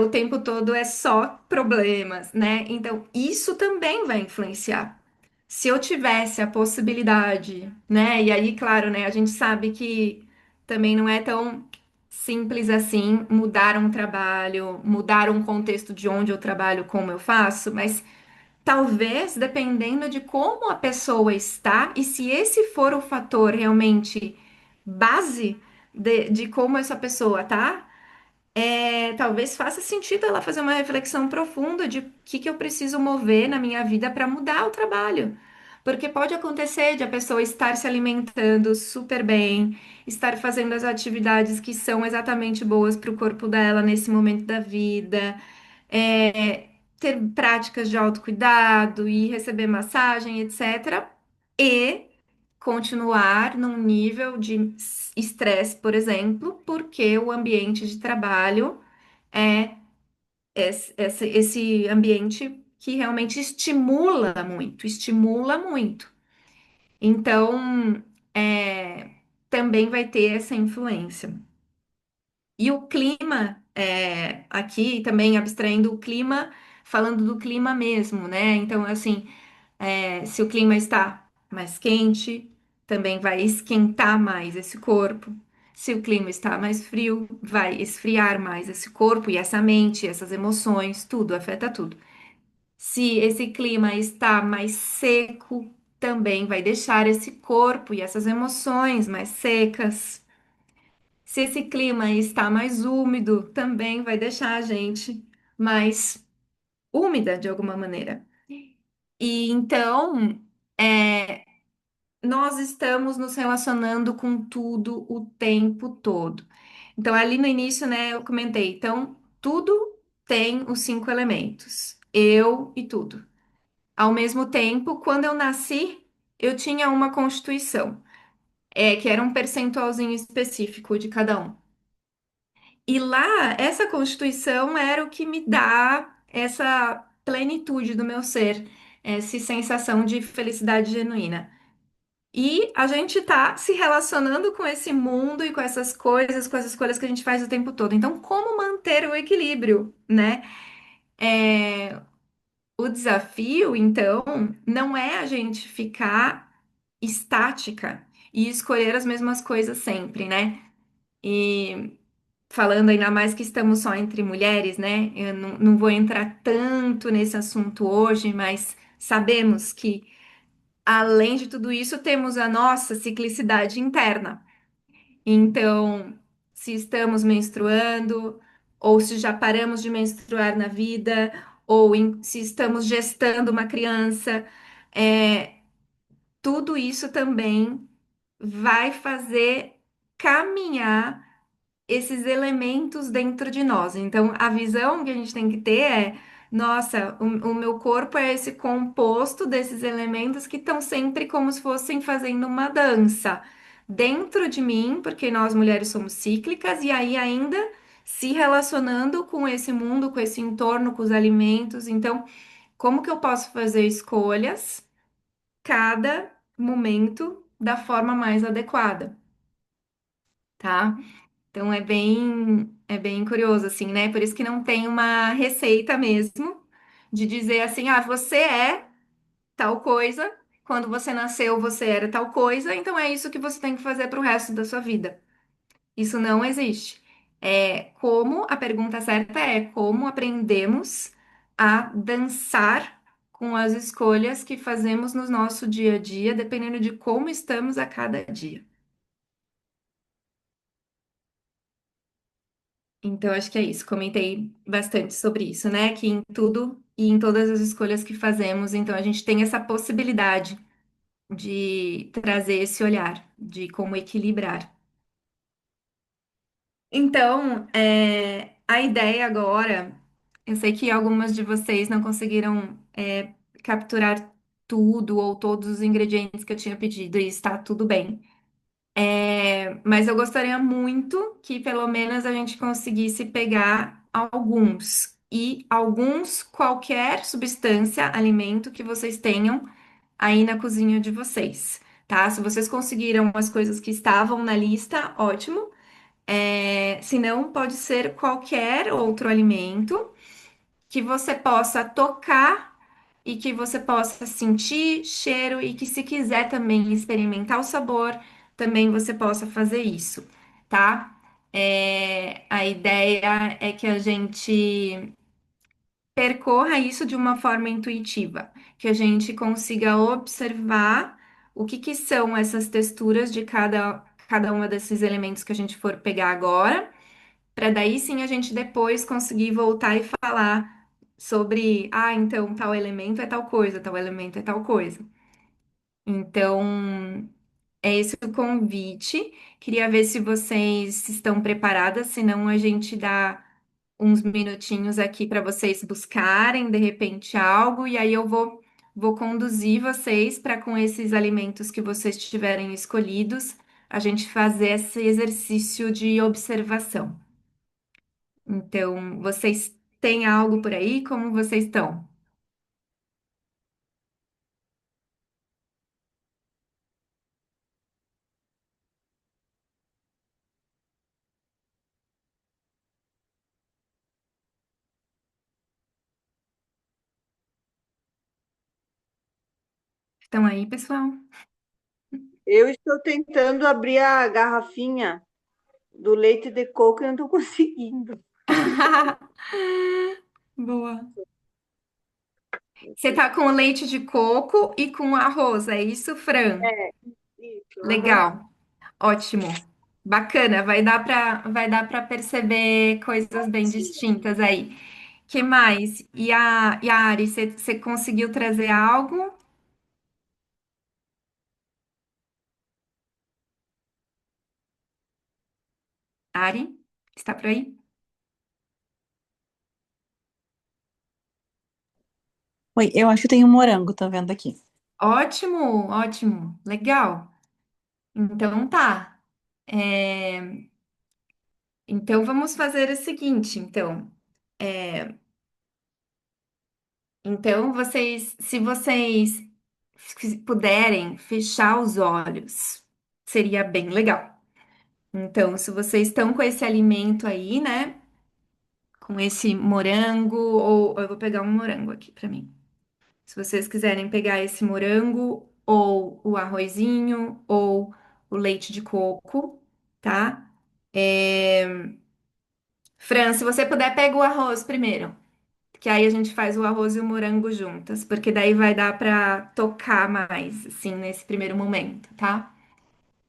o tempo todo é só problemas, né? Então, isso também vai influenciar. Se eu tivesse a possibilidade, né? E aí, claro, né? A gente sabe que também não é tão simples assim mudar um trabalho, mudar um contexto de onde eu trabalho, como eu faço, mas talvez dependendo de como a pessoa está e se esse for o fator realmente base de como essa pessoa tá, talvez faça sentido ela fazer uma reflexão profunda de o que que eu preciso mover na minha vida para mudar o trabalho. Porque pode acontecer de a pessoa estar se alimentando super bem, estar fazendo as atividades que são exatamente boas para o corpo dela nesse momento da vida, é, ter práticas de autocuidado e receber massagem, etc. E continuar num nível de estresse, por exemplo, porque o ambiente de trabalho é esse ambiente que realmente estimula muito, estimula muito. Então, também vai ter essa influência. E o clima, aqui também abstraindo o clima, falando do clima mesmo, né? Então, assim, se o clima está mais quente, também vai esquentar mais esse corpo. Se o clima está mais frio, vai esfriar mais esse corpo e essa mente, essas emoções, tudo, afeta tudo. Se esse clima está mais seco, também vai deixar esse corpo e essas emoções mais secas. Se esse clima está mais úmido, também vai deixar a gente mais úmida de alguma maneira. E então, nós estamos nos relacionando com tudo o tempo todo. Então, ali no início, né, eu comentei, então, tudo tem os 5 elementos, eu e tudo. Ao mesmo tempo, quando eu nasci, eu tinha uma constituição, que era um percentualzinho específico de cada um. E lá, essa constituição era o que me dá essa plenitude do meu ser, essa sensação de felicidade genuína. E a gente tá se relacionando com esse mundo e com essas coisas, com as escolhas que a gente faz o tempo todo. Então, como manter o equilíbrio, né? O desafio, então, não é a gente ficar estática e escolher as mesmas coisas sempre, né? E falando ainda mais que estamos só entre mulheres, né? Eu não vou entrar tanto nesse assunto hoje, mas sabemos que, além de tudo isso, temos a nossa ciclicidade interna. Então, se estamos menstruando, ou se já paramos de menstruar na vida, ou se estamos gestando uma criança, é, tudo isso também vai fazer caminhar esses elementos dentro de nós. Então, a visão que a gente tem que ter é nossa, o meu corpo é esse composto desses elementos que estão sempre como se fossem fazendo uma dança dentro de mim, porque nós mulheres somos cíclicas, e aí ainda se relacionando com esse mundo, com esse entorno, com os alimentos. Então, como que eu posso fazer escolhas cada momento da forma mais adequada, tá? Então é bem curioso assim, né? Por isso que não tem uma receita mesmo de dizer assim, ah, você é tal coisa, quando você nasceu você era tal coisa, então é isso que você tem que fazer para o resto da sua vida. Isso não existe. A pergunta certa é como aprendemos a dançar com as escolhas que fazemos no nosso dia a dia, dependendo de como estamos a cada dia. Então, acho que é isso. Comentei bastante sobre isso, né? Que em tudo e em todas as escolhas que fazemos, então a gente tem essa possibilidade de trazer esse olhar, de como equilibrar. Então, a ideia agora, eu sei que algumas de vocês não conseguiram, capturar tudo ou todos os ingredientes que eu tinha pedido, e está tudo bem. Mas eu gostaria muito que pelo menos a gente conseguisse pegar alguns e alguns, qualquer substância, alimento que vocês tenham aí na cozinha de vocês, tá? Se vocês conseguiram as coisas que estavam na lista, ótimo. Se não, pode ser qualquer outro alimento que você possa tocar e que você possa sentir cheiro e que se quiser também experimentar o sabor, também você possa fazer isso, tá? A ideia é que a gente percorra isso de uma forma intuitiva, que a gente consiga observar o que que são essas texturas de cada uma desses elementos que a gente for pegar agora, para daí sim a gente depois conseguir voltar e falar sobre, ah, então tal elemento é tal coisa, tal elemento é tal coisa. Então, é esse o convite. Queria ver se vocês estão preparadas, senão a gente dá uns minutinhos aqui para vocês buscarem de repente algo, e aí vou conduzir vocês para com esses alimentos que vocês tiverem escolhidos, a gente fazer esse exercício de observação. Então, vocês têm algo por aí? Como vocês estão? Estão aí, pessoal? Eu estou tentando abrir a garrafinha do leite de coco e não estou conseguindo. Boa. Você tá com leite de coco e com arroz, é isso, Fran? É, isso. Aham. Legal, ótimo, bacana. Vai dar para perceber coisas bem distintas aí. Que mais? E a Ari, você conseguiu trazer algo? Ari, está por aí? Oi, eu acho que tem um morango, tô vendo aqui. Ótimo, ótimo, legal. Então tá. É, Então vamos fazer o seguinte, então. Então se vocês puderem fechar os olhos, seria bem legal. Então, se vocês estão com esse alimento aí, né? Com esse morango, ou eu vou pegar um morango aqui pra mim. Se vocês quiserem pegar esse morango, ou o arrozinho, ou o leite de coco, tá? Fran, se você puder, pega o arroz primeiro, que aí a gente faz o arroz e o morango juntas, porque daí vai dar pra tocar mais, assim, nesse primeiro momento, tá?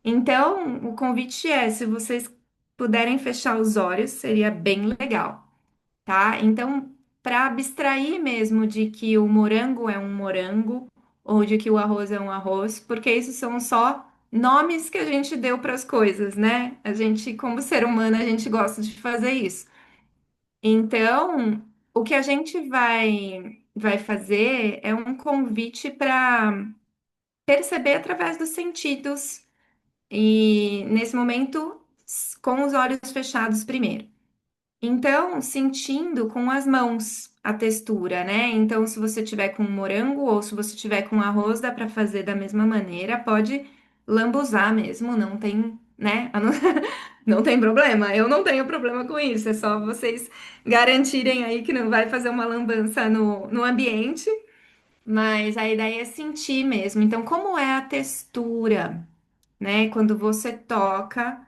Então, o convite é, se vocês puderem fechar os olhos, seria bem legal, tá? Então, para abstrair mesmo de que o morango é um morango ou de que o arroz é um arroz, porque isso são só nomes que a gente deu para as coisas, né? A gente, como ser humano, a gente gosta de fazer isso. Então, o que a gente vai fazer é um convite para perceber através dos sentidos e nesse momento com os olhos fechados primeiro. Então, sentindo com as mãos a textura, né? Então, se você tiver com morango ou se você tiver com arroz, dá para fazer da mesma maneira. Pode lambuzar mesmo, não tem, né? Não tem problema. Eu não tenho problema com isso. É só vocês garantirem aí que não vai fazer uma lambança no ambiente. Mas a ideia é sentir mesmo. Então, como é a textura, né? Quando você toca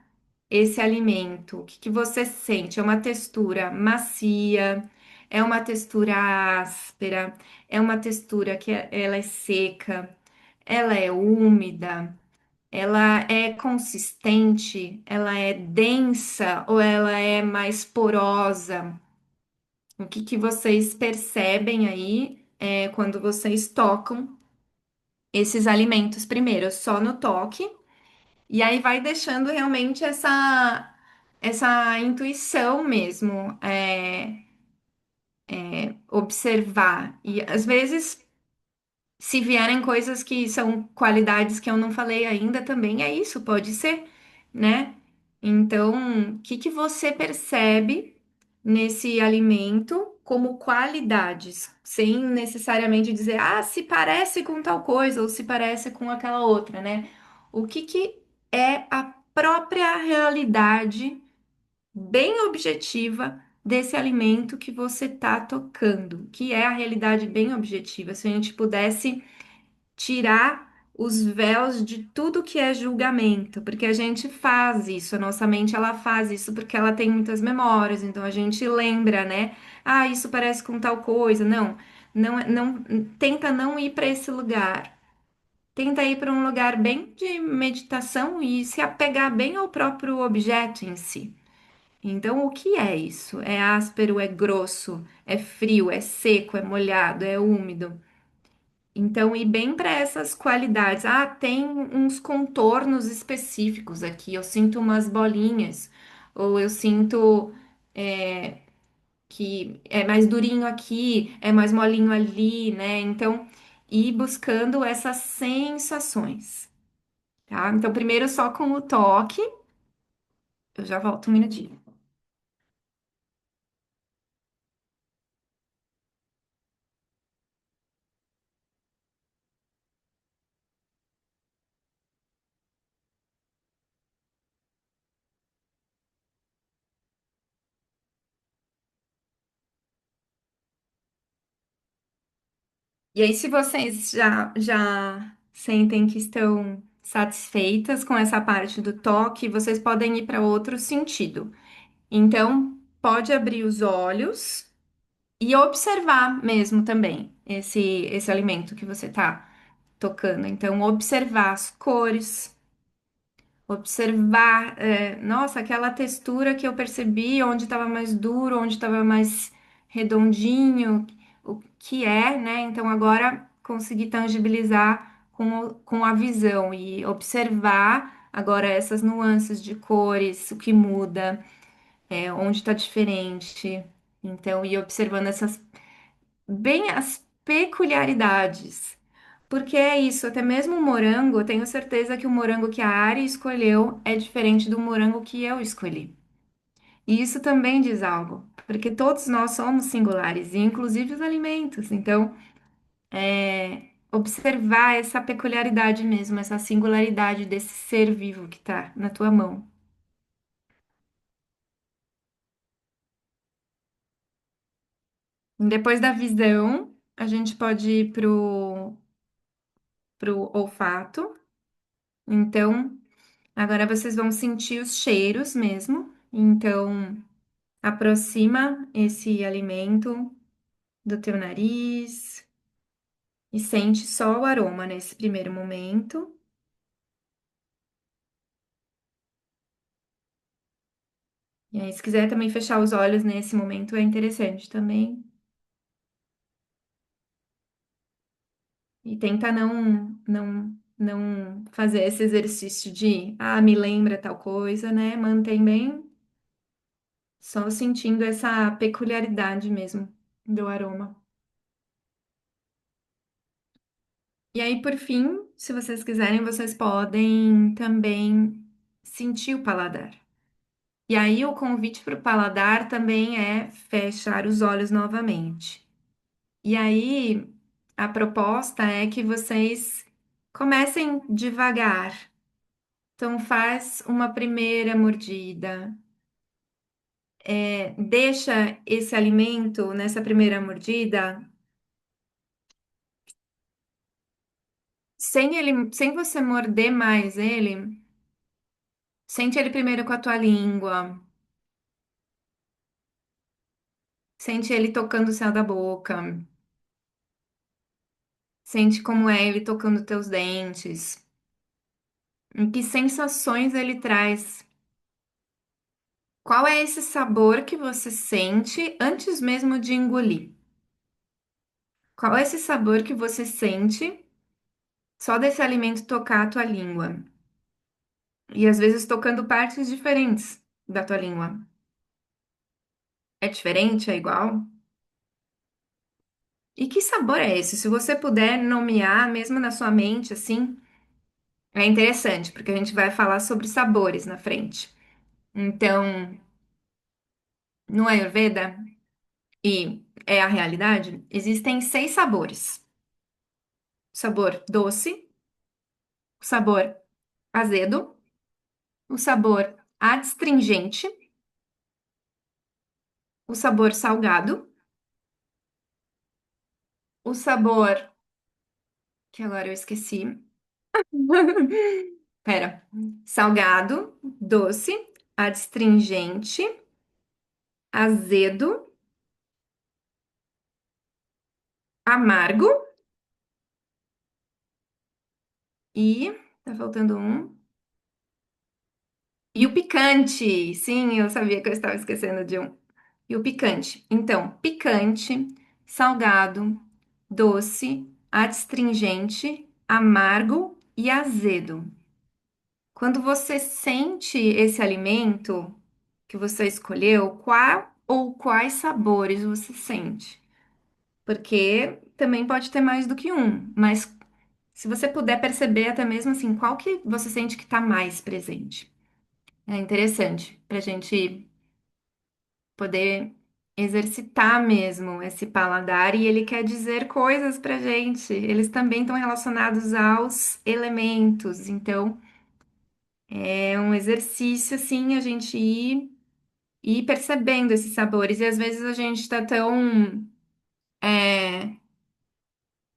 esse alimento, o que que você sente? É uma textura macia, é uma textura áspera, é uma textura que ela é seca, ela é úmida, ela é consistente, ela é densa ou ela é mais porosa? O que que vocês percebem aí quando vocês tocam esses alimentos primeiro, só no toque? E aí vai deixando realmente essa intuição mesmo, observar. E às vezes, se vierem coisas que são qualidades que eu não falei ainda, também é isso, pode ser, né? Então, o que que você percebe nesse alimento como qualidades, sem necessariamente dizer, ah, se parece com tal coisa ou se parece com aquela outra, né? O que que é a própria realidade bem objetiva desse alimento que você está tocando, que é a realidade bem objetiva. Se a gente pudesse tirar os véus de tudo que é julgamento, porque a gente faz isso, a nossa mente ela faz isso porque ela tem muitas memórias, então a gente lembra, né? Ah, isso parece com tal coisa. Não, não, tenta não ir para esse lugar. Tenta ir para um lugar bem de meditação e se apegar bem ao próprio objeto em si. Então, o que é isso? É áspero, é grosso, é frio, é seco, é molhado, é úmido. Então, ir bem para essas qualidades. Ah, tem uns contornos específicos aqui. Eu sinto umas bolinhas, ou eu sinto que é mais durinho aqui, é mais molinho ali, né? Então, ir buscando essas sensações, tá? Então, primeiro só com o toque. Eu já volto um minutinho. E aí, se vocês já sentem que estão satisfeitas com essa parte do toque, vocês podem ir para outro sentido. Então, pode abrir os olhos e observar mesmo também esse alimento que você está tocando. Então, observar as cores, observar, nossa, aquela textura que eu percebi, onde estava mais duro, onde estava mais redondinho, o que é, né? Então agora consegui tangibilizar com a visão e observar agora essas nuances de cores, o que muda, onde está diferente. Então, ir observando essas bem as peculiaridades. Porque é isso, até mesmo o morango, eu tenho certeza que o morango que a Ari escolheu é diferente do morango que eu escolhi. E isso também diz algo, porque todos nós somos singulares, e inclusive os alimentos. Então, observar essa peculiaridade mesmo, essa singularidade desse ser vivo que está na tua mão. Depois da visão, a gente pode ir pro olfato. Então, agora vocês vão sentir os cheiros mesmo. Então, aproxima esse alimento do teu nariz e sente só o aroma nesse primeiro momento. E aí, se quiser também fechar os olhos nesse momento, é interessante também. E tenta não fazer esse exercício de, ah, me lembra tal coisa, né? Mantém bem só sentindo essa peculiaridade mesmo. do aroma. E aí, por fim, se vocês quiserem, vocês podem também sentir o paladar. E aí, o convite para o paladar também é fechar os olhos novamente. E aí, a proposta é que vocês comecem devagar. Então, faz uma primeira mordida. Deixa esse alimento nessa primeira mordida sem você morder mais ele. Sente ele primeiro com a tua língua. Sente ele tocando o céu da boca. Sente como é ele tocando teus dentes. E que sensações ele traz. Qual é esse sabor que você sente antes mesmo de engolir? Qual é esse sabor que você sente só desse alimento tocar a tua língua? E às vezes tocando partes diferentes da tua língua. É diferente? É igual? E que sabor é esse? Se você puder nomear, mesmo na sua mente, assim, é interessante, porque a gente vai falar sobre sabores na frente. Então, no Ayurveda, e é a realidade, existem 6 sabores: o sabor doce, o sabor azedo, o sabor adstringente, o sabor salgado, o sabor que agora eu esqueci. Pera. Salgado, doce, adstringente, azedo, amargo e tá faltando um. E o picante. Sim, eu sabia que eu estava esquecendo de um. E o picante. Então, picante, salgado, doce, adstringente, amargo e azedo. Quando você sente esse alimento que você escolheu, qual ou quais sabores você sente? Porque também pode ter mais do que um, mas se você puder perceber até mesmo assim, qual que você sente que está mais presente? É interessante para a gente poder exercitar mesmo esse paladar e ele quer dizer coisas pra gente. Eles também estão relacionados aos elementos, então é um exercício assim a gente ir percebendo esses sabores e às vezes a gente está tão é,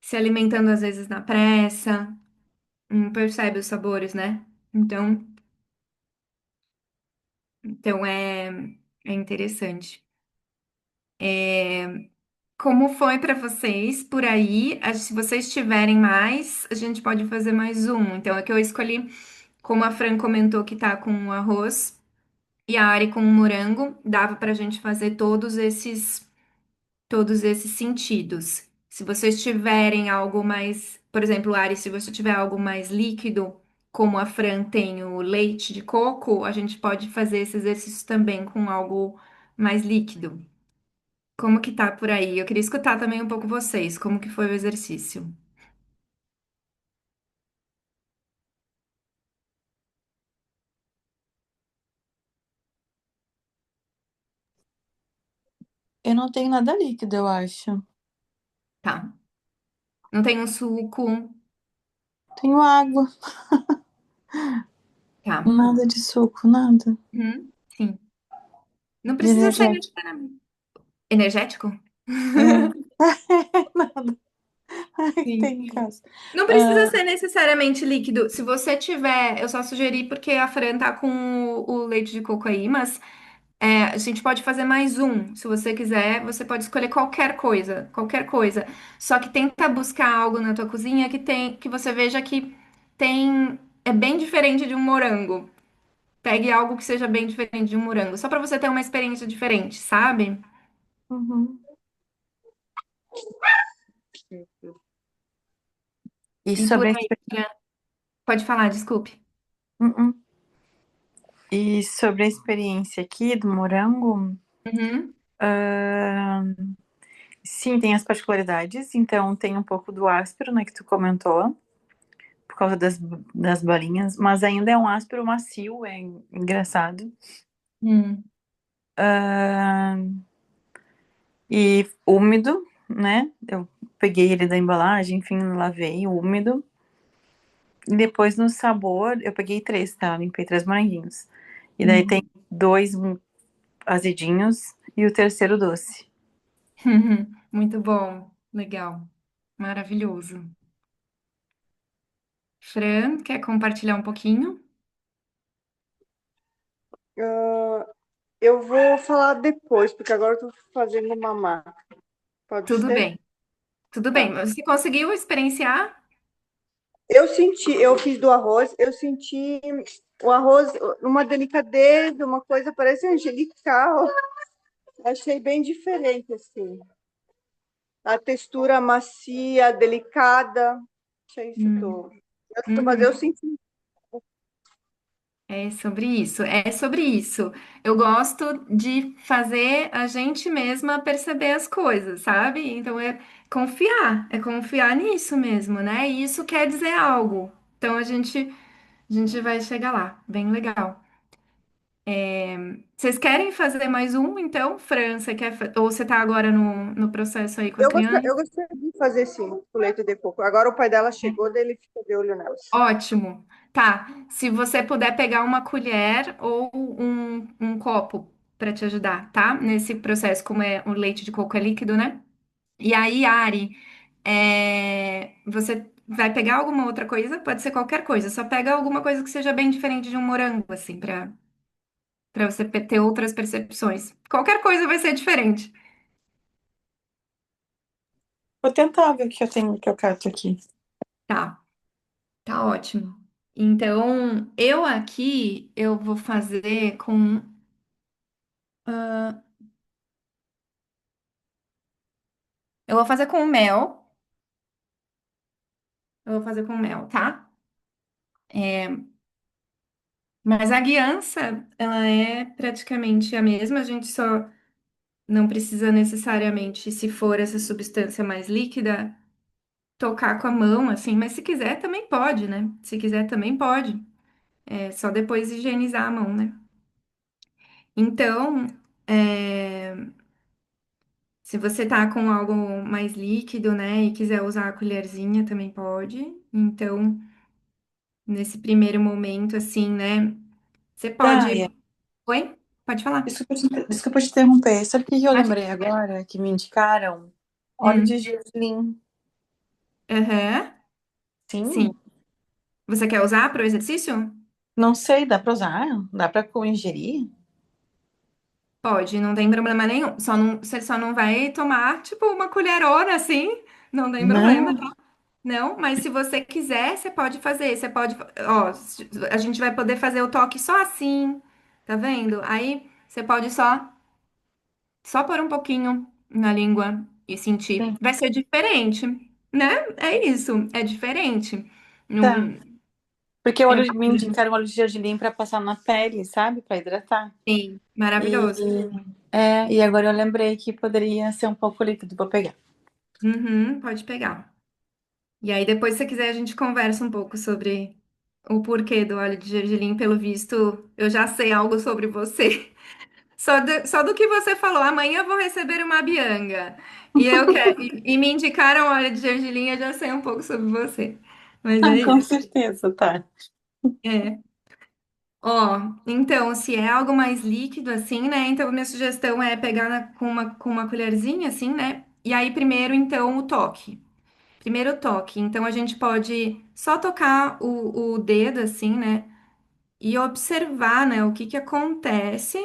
se alimentando às vezes na pressa, não percebe os sabores, né? Então é interessante. Como foi para vocês por aí? Se vocês tiverem mais, a gente pode fazer mais um. Então, é que eu escolhi, como a Fran comentou que tá com o arroz e a Ari com o morango, dava pra gente fazer todos esses sentidos. Se vocês tiverem algo mais, por exemplo, Ari, se você tiver algo mais líquido, como a Fran tem o leite de coco, a gente pode fazer esse exercício também com algo mais líquido. Como que tá por aí? Eu queria escutar também um pouco vocês, como que foi o exercício. Eu não tenho nada líquido, eu acho. Tá. Não tem um suco. Tenho água, Tá. nada de suco, nada. Sim. Não De precisa ser energético. necessariamente energético? É. Nada. Ai, Sim. tem em casa. Não precisa Ah, ser necessariamente líquido. Se você tiver, eu só sugeri porque a Fran tá com o leite de coco aí, mas a gente pode fazer mais um. Se você quiser, você pode escolher qualquer coisa, qualquer coisa. Só que tenta buscar algo na tua cozinha que você veja que é bem diferente de um morango. Pegue algo que seja bem diferente de um morango, só para você ter uma experiência diferente, sabe? uhum. E E por sobre a aí, pode falar, desculpe. Uhum. E sobre a experiência aqui do morango, Uhum. ah, Sim, tem as particularidades. Então, tem um pouco do áspero, né, que tu comentou, por causa das balinhas, mas ainda é um áspero macio, é engraçado. Hum. Ah, e úmido, né? Eu peguei ele da embalagem, enfim, lavei, úmido. E depois no sabor, eu peguei três, tá? Limpei três moranguinhos. E daí tem Hum. dois azedinhos e o terceiro doce. Muito bom, legal, maravilhoso. Fran, quer compartilhar um pouquinho? Ah, eu vou falar depois, porque agora eu tô fazendo uma massa. Pode Tudo ser? bem, tudo bem. Tá. Você conseguiu experienciar? Eu senti, eu fiz do arroz, eu senti o arroz, uma delicadeza, uma coisa parece angelical. Achei bem diferente, assim. A textura macia, delicada. Achei isso Hum. tudo. Mas eu Uhum. senti. É sobre isso, é sobre isso. Eu gosto de fazer a gente mesma perceber as coisas, sabe? Então é confiar nisso mesmo, né? E isso quer dizer algo. Então a gente vai chegar lá, bem legal. Vocês querem fazer mais um, então? França, ou você tá agora no processo aí com a criança? Eu gostaria de fazer sim, o leite de coco. Agora o pai dela chegou, daí ele fica de olho nelas. Ótimo. Tá. Se você puder pegar uma colher ou um copo para te ajudar, tá? Nesse processo, como é o leite de coco é líquido, né? E aí, Ari, você vai pegar alguma outra coisa? Pode ser qualquer coisa. Só pega alguma coisa que seja bem diferente de um morango, assim, para você ter outras percepções. Qualquer coisa vai ser diferente. Vou tentar ver o que eu tenho que eu cato aqui. Tá. Tá ótimo. Então, eu vou fazer com. Eu vou fazer com mel. Eu vou fazer com mel, tá? Mas a guiança, ela é praticamente a mesma. A gente só não precisa necessariamente, se for essa substância mais líquida, tocar com a mão, assim. Mas se quiser, também pode, né? Se quiser, também pode. É só depois higienizar a mão, né? Então, se você tá com algo mais líquido, né, e quiser usar a colherzinha, também pode. Então, nesse primeiro momento, assim, né, você Gaia, pode. Oi? Pode falar. desculpa te interromper. Sabe o que eu Pode. lembrei agora? Que me indicaram? Óleo de Hum. gergelim. Aham. Sim. Sim? Você quer usar para o exercício? Não sei, dá pra usar? Dá pra ingerir? Pode, não tem problema nenhum. Você só não vai tomar, tipo, uma colherona assim, não tem problema. Não. Não, mas se você quiser, você pode fazer. Você pode, ó, a gente vai poder fazer o toque só assim, tá vendo? Aí você pode só pôr um pouquinho na língua e sentir. Sim. Vai ser diferente, né? É isso, é diferente. Tá. Não, Porque é me indicaram óleo de gergelim pra passar na pele, sabe? Pra hidratar. sim, E, maravilhoso. e agora eu lembrei que poderia ser um pouco líquido. Vou pegar. Uhum, pode pegar. E aí depois, se você quiser, a gente conversa um pouco sobre o porquê do óleo de gergelim. Pelo visto, eu já sei algo sobre você. Só do que você falou, amanhã eu vou receber uma bianga. E me indicaram óleo de gergelim, eu já sei um pouco sobre você. Mas Ah, é com isso. certeza, tá. É. Ó, então, se é algo mais líquido assim, né? Então, minha sugestão é pegar com uma colherzinha assim, né? E aí, primeiro, então, o toque. Primeiro toque. Então, a gente pode só tocar o dedo assim, né? E observar, né? O que acontece.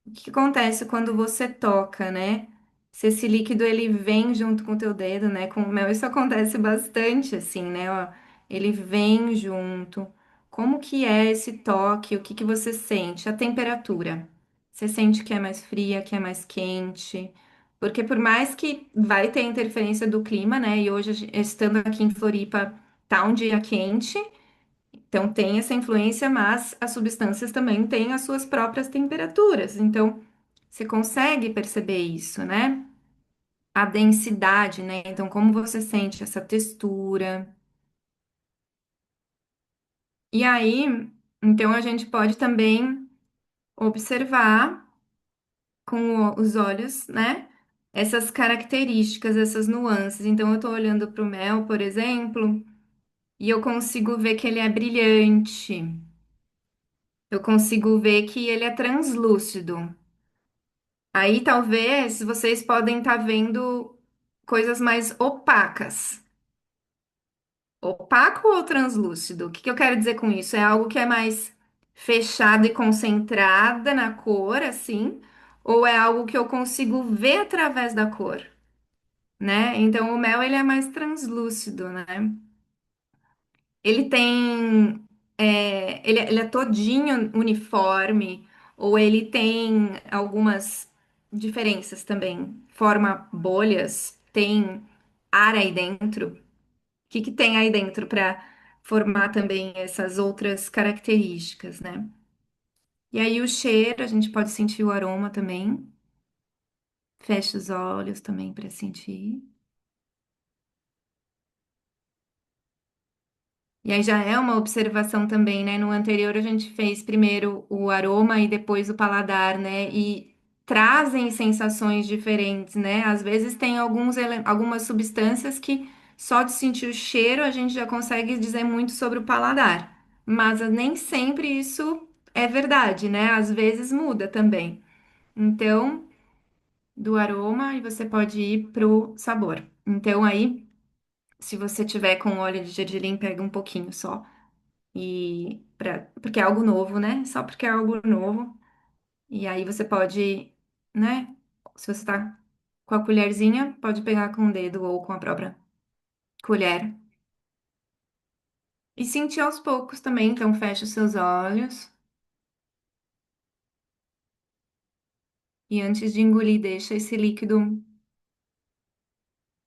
O que acontece quando você toca, né? Se esse líquido ele vem junto com o teu dedo, né? Com o mel, isso acontece bastante, assim, né? Ó, ele vem junto. Como que é esse toque? O que que você sente? A temperatura. Você sente que é mais fria, que é mais quente? Porque por mais que vai ter interferência do clima, né? E hoje, estando aqui em Floripa, tá um dia quente. Então, tem essa influência, mas as substâncias também têm as suas próprias temperaturas. Então, você consegue perceber isso, né? a densidade, né? Então, como você sente essa textura. E aí, então a gente pode também observar com os olhos, né? Essas características, essas nuances. Então, eu tô olhando para o mel, por exemplo, e eu consigo ver que ele é brilhante. Eu consigo ver que ele é translúcido. Aí, talvez, vocês podem estar vendo coisas mais opacas. Opaco ou translúcido? O que que eu quero dizer com isso? É algo que é mais fechado e concentrada na cor, assim, ou é algo que eu consigo ver através da cor, né? Então, o mel, ele é mais translúcido, né? Ele tem, ele é todinho uniforme, ou ele tem algumas diferenças também. Forma bolhas, tem ar aí dentro. O que que tem aí dentro para formar também essas outras características, né? E aí o cheiro, a gente pode sentir o aroma também. Fecha os olhos também para sentir. E aí já é uma observação também, né? No anterior a gente fez primeiro o aroma e depois o paladar, né? E trazem sensações diferentes, né? Às vezes tem algumas substâncias que só de sentir o cheiro a gente já consegue dizer muito sobre o paladar. Mas nem sempre isso é verdade, né? Às vezes muda também. Então, do aroma e você pode ir pro sabor. Então aí, se você tiver com óleo de gergelim, pega um pouquinho só. Porque é algo novo, né? Só porque é algo novo. E aí você pode, né? Se você tá com a colherzinha, pode pegar com o dedo ou com a própria colher. E sentir aos poucos também. Então, fecha os seus olhos. E antes de engolir, deixa esse líquido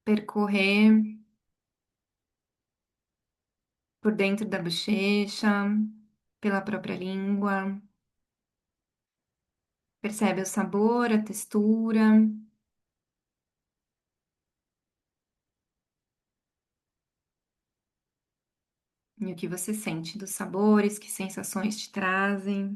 percorrer por dentro da bochecha, pela própria língua. Percebe o sabor, a textura e o que você sente dos sabores, que sensações te trazem.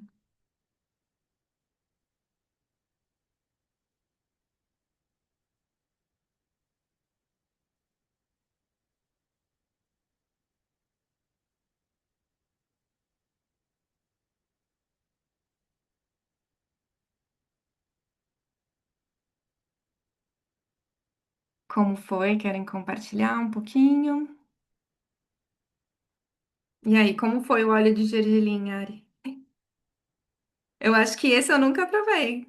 Como foi? Querem compartilhar um pouquinho? E aí, como foi o óleo de gergelim, Ari? Eu acho que esse eu nunca provei.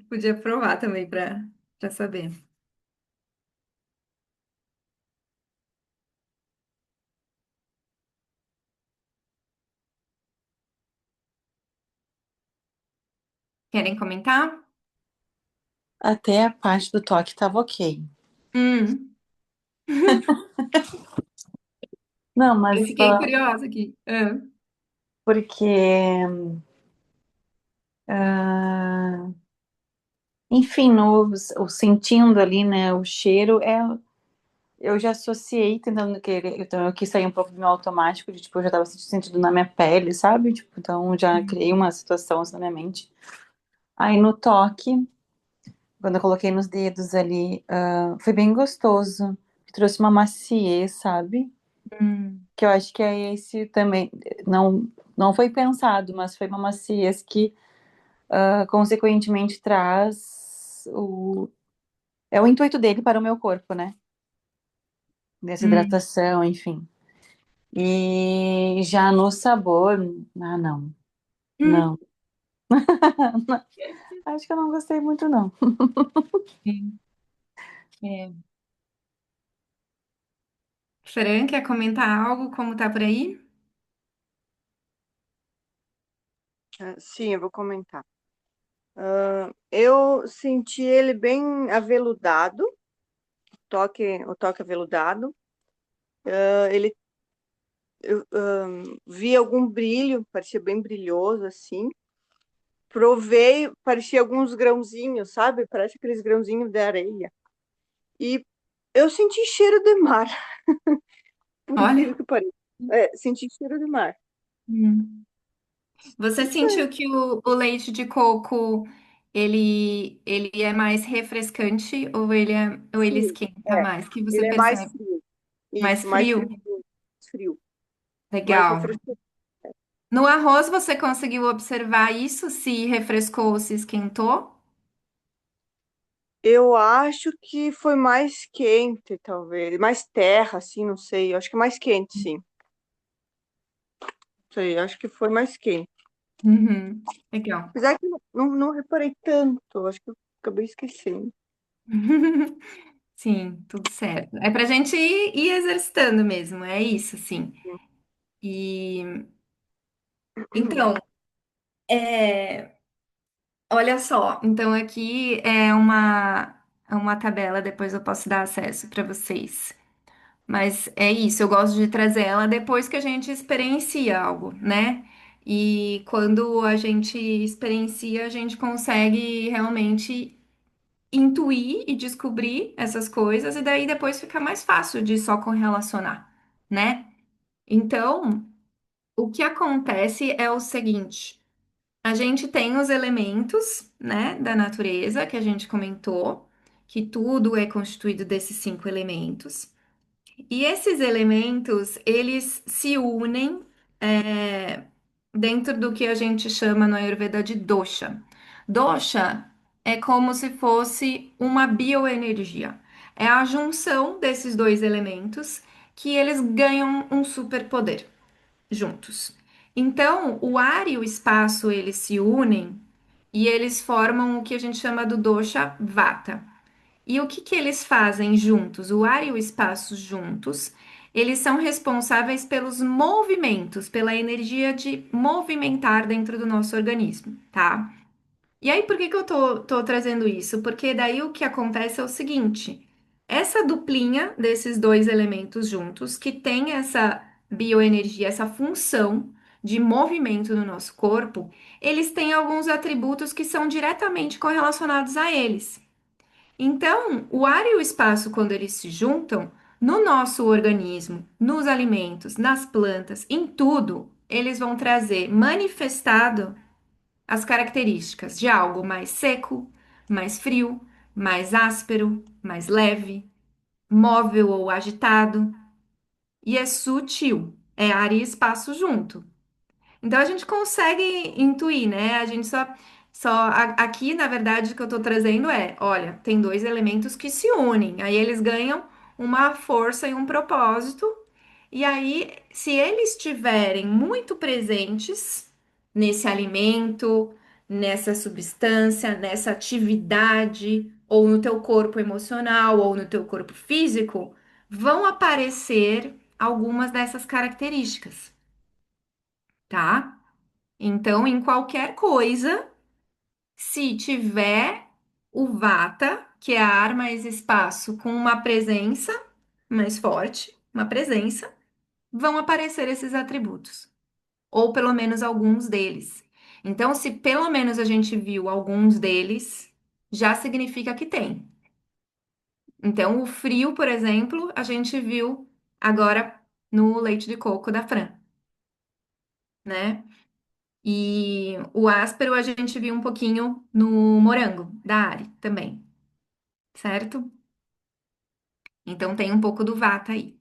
Podia provar também para saber. Querem comentar? Até a parte do toque tava ok. Hum, Não, eu mas fiquei curiosa aqui. Ah, porque, enfim, o sentindo ali, né, o cheiro eu já associei tentando querer, então eu quis sair um pouco do meu automático, de tipo, eu já tava sentindo na minha pele, sabe? Tipo, então já criei uma situação assim na minha mente. Aí no toque, quando eu coloquei nos dedos ali, foi bem gostoso, trouxe uma maciez, sabe? hum, Que eu acho que é esse também, não foi pensado, mas foi uma maciez que consequentemente traz é o intuito dele para o meu corpo, né? Dessa hum, hidratação, enfim. E já no sabor, não, hum. não. Acho que eu não gostei muito, não. Sim, é. Fran, quer comentar algo como tá por aí? Sim, eu vou comentar. Eu senti ele bem aveludado, o toque aveludado. Ele vi algum brilho, parecia bem brilhoso assim. Provei, parecia alguns grãozinhos, sabe? Parece aqueles grãozinhos de areia. e eu senti cheiro de mar, por incrível Olha. que pareça. É, senti cheiro de mar. Hum. Você Isso é, sentiu que o leite de coco ele é mais refrescante ou ele sim, esquenta é. mais? Que você Ele é mais percebe? frio. Mais Isso, mais frio? frio. Mais frio. Mais Legal. refrescante. No arroz você conseguiu observar isso? Se refrescou ou se esquentou? Eu acho que foi mais quente, talvez. Mais terra, assim, não sei. Eu acho que mais quente, sim. Não sei, acho que foi mais quente. Uhum. Legal. Apesar que não reparei tanto. Acho que eu acabei esquecendo. Sim, tudo certo. É pra gente ir exercitando mesmo, é isso, sim. E então, é, olha só, então aqui é uma tabela, depois eu posso dar acesso para vocês. Mas é isso, eu gosto de trazer ela depois que a gente experiencia algo, né? E quando a gente experiencia, a gente consegue realmente intuir e descobrir essas coisas, e daí depois fica mais fácil de só correlacionar, né? Então, o que acontece é o seguinte: a gente tem os elementos, né, da natureza que a gente comentou, que tudo é constituído desses 5 elementos. E esses elementos, eles se unem, é, dentro do que a gente chama no Ayurveda de dosha. Dosha é como se fosse uma bioenergia. É a junção desses dois elementos que eles ganham um superpoder juntos. Então, o ar e o espaço, eles se unem e eles formam o que a gente chama do dosha vata. E o que que eles fazem juntos? O ar e o espaço juntos, eles são responsáveis pelos movimentos, pela energia de movimentar dentro do nosso organismo, tá? E aí, por que que eu tô trazendo isso? Porque daí o que acontece é o seguinte: essa duplinha desses dois elementos juntos, que tem essa bioenergia, essa função de movimento no nosso corpo, eles têm alguns atributos que são diretamente correlacionados a eles. Então, o ar e o espaço, quando eles se juntam, no nosso organismo, nos alimentos, nas plantas, em tudo, eles vão trazer manifestado as características de algo mais seco, mais frio, mais áspero, mais leve, móvel ou agitado. E é sutil, é ar e espaço junto. Então a gente consegue intuir, né? A gente aqui, na verdade, o que eu tô trazendo é, olha, tem dois elementos que se unem, aí eles ganham uma força e um propósito, e aí, se eles estiverem muito presentes nesse alimento, nessa substância, nessa atividade, ou no teu corpo emocional, ou no teu corpo físico, vão aparecer algumas dessas características, tá? Então, em qualquer coisa, se tiver o vata, que é ar mais espaço, com uma presença mais forte, uma presença, vão aparecer esses atributos, ou pelo menos alguns deles. Então, se pelo menos a gente viu alguns deles, já significa que tem. Então, o frio, por exemplo, a gente viu agora no leite de coco da Fran, né? E o áspero a gente viu um pouquinho no morango da Ari também, certo? Então tem um pouco do vata aí,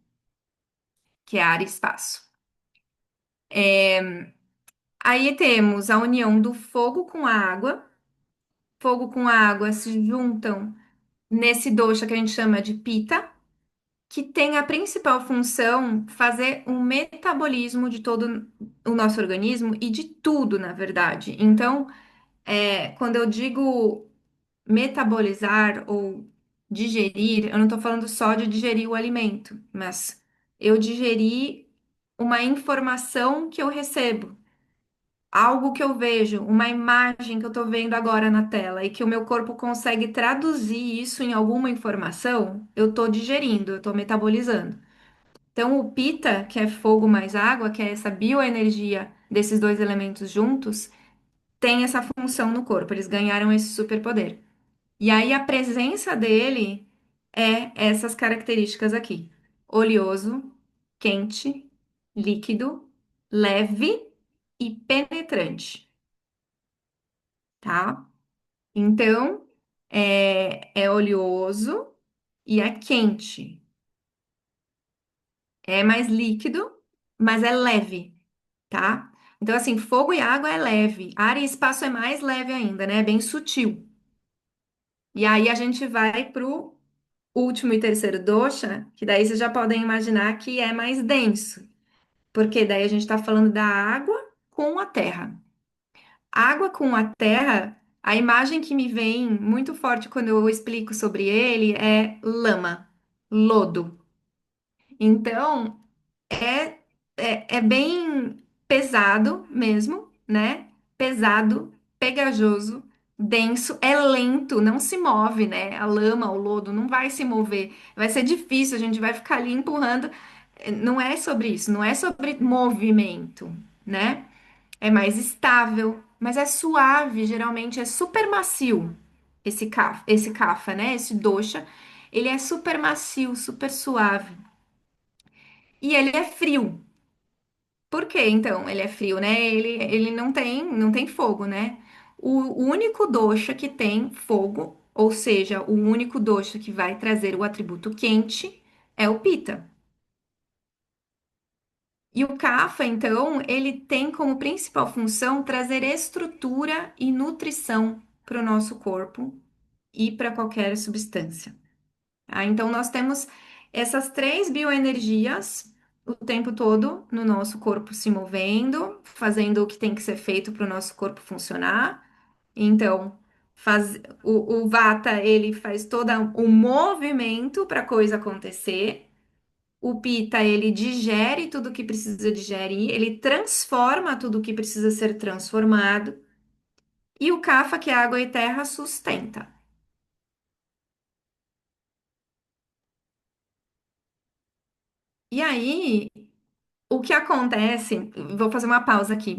que é Ari espaço. Aí temos a união do fogo com a água. Fogo com a água se juntam nesse dosha que a gente chama de pita, que tem a principal função fazer um metabolismo de todo o nosso organismo e de tudo, na verdade. Então, quando eu digo metabolizar ou digerir, eu não estou falando só de digerir o alimento, mas eu digerir uma informação que eu recebo, algo que eu vejo, uma imagem que eu estou vendo agora na tela e que o meu corpo consegue traduzir isso em alguma informação, eu estou digerindo, eu estou metabolizando. Então, o Pita, que é fogo mais água, que é essa bioenergia desses dois elementos juntos, tem essa função no corpo, eles ganharam esse superpoder. E aí a presença dele é essas características aqui: oleoso, quente, líquido, leve e penetrante, tá? Então, é oleoso e é quente. É mais líquido, mas é leve, tá? Então, assim, fogo e água é leve. Ar e espaço é mais leve ainda, né? É bem sutil. E aí a gente vai pro último e terceiro dosha, que daí vocês já podem imaginar que é mais denso, porque daí a gente está falando da água com a terra. Água com a terra, a imagem que me vem muito forte quando eu explico sobre ele é lama, lodo. Então, é, é bem pesado mesmo, né? Pesado, pegajoso, denso, é lento, não se move, né? A lama, o lodo não vai se mover. Vai ser difícil, a gente vai ficar ali empurrando. Não é sobre isso, não é sobre movimento, né? É mais estável, mas é suave, geralmente é super macio esse kapha, né? Esse dosha, ele é super macio, super suave. E ele é frio. Por quê, então? Ele é frio, né? Ele não tem fogo, né? O único dosha que tem fogo, ou seja, o único dosha que vai trazer o atributo quente é o Pita. E o Kapha, então, ele tem como principal função trazer estrutura e nutrição para o nosso corpo e para qualquer substância. Tá? Então, nós temos essas três bioenergias o tempo todo no nosso corpo se movendo, fazendo o que tem que ser feito para o nosso corpo funcionar. Então, o Vata, ele faz todo o movimento para a coisa acontecer. O Pita, ele digere tudo que precisa digerir, ele transforma tudo que precisa ser transformado. E o Kapha, que é água e terra, sustenta. E aí, o que acontece, vou fazer uma pausa aqui,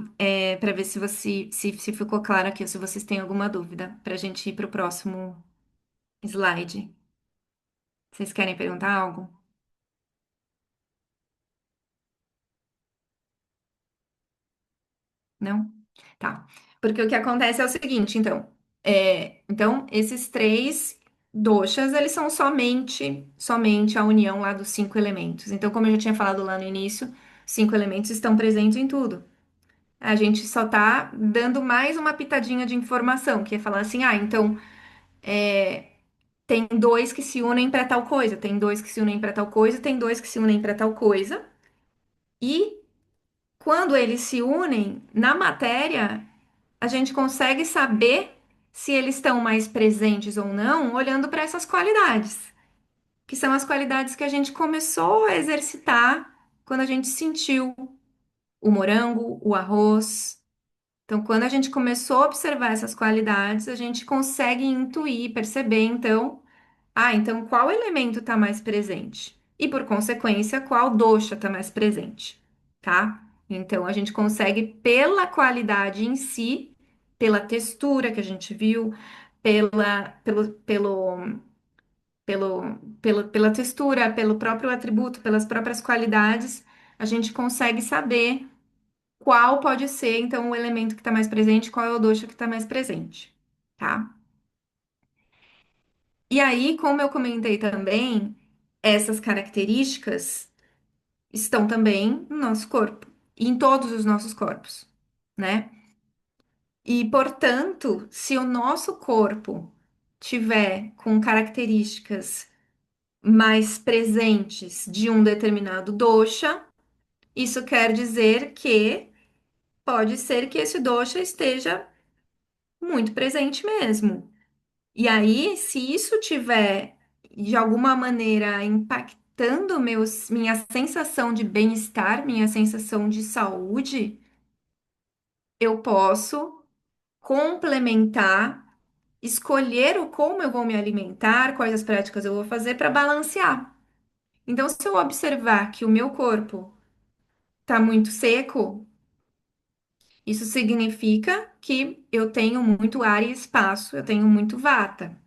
para ver se ficou claro aqui, ou se vocês têm alguma dúvida, para a gente ir para o próximo slide. Vocês querem perguntar algo? Não? Tá. Porque o que acontece é o seguinte, então, esses três doshas, eles são somente a união lá dos cinco elementos. Então, como eu já tinha falado lá no início, cinco elementos estão presentes em tudo. A gente só tá dando mais uma pitadinha de informação, que é falar assim, então, tem dois que se unem para tal coisa, tem dois que se unem para tal coisa, tem dois que se unem para tal coisa. E quando eles se unem na matéria, a gente consegue saber se eles estão mais presentes ou não, olhando para essas qualidades, que são as qualidades que a gente começou a exercitar quando a gente sentiu o morango, o arroz. Então, quando a gente começou a observar essas qualidades, a gente consegue intuir, perceber, então qual elemento está mais presente? E por consequência, qual dosha está mais presente, tá? Então a gente consegue pela qualidade em si, pela textura que a gente viu, pela, pelo, pelo, pela textura, pelo próprio atributo, pelas próprias qualidades, a gente consegue saber qual pode ser, então, o elemento que está mais presente, qual é o dosha que está mais presente, tá? E aí, como eu comentei também, essas características estão também no nosso corpo, e em todos os nossos corpos, né? E, portanto, se o nosso corpo tiver com características mais presentes de um determinado dosha, isso quer dizer que pode ser que esse dosha esteja muito presente mesmo. E aí, se isso tiver de alguma maneira impactando minha sensação de bem-estar, minha sensação de saúde, eu posso complementar, escolher o como eu vou me alimentar, quais as práticas eu vou fazer para balancear. Então, se eu observar que o meu corpo está muito seco, isso significa que eu tenho muito ar e espaço, eu tenho muito vata.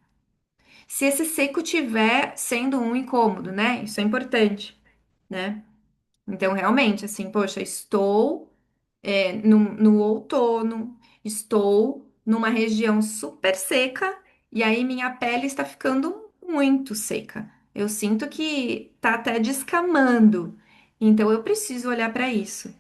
Se esse seco tiver sendo um incômodo, né? Isso é importante, né? Então, realmente, assim, poxa, estou no outono, estou numa região super seca e aí minha pele está ficando muito seca. Eu sinto que tá até descamando. Então, eu preciso olhar para isso.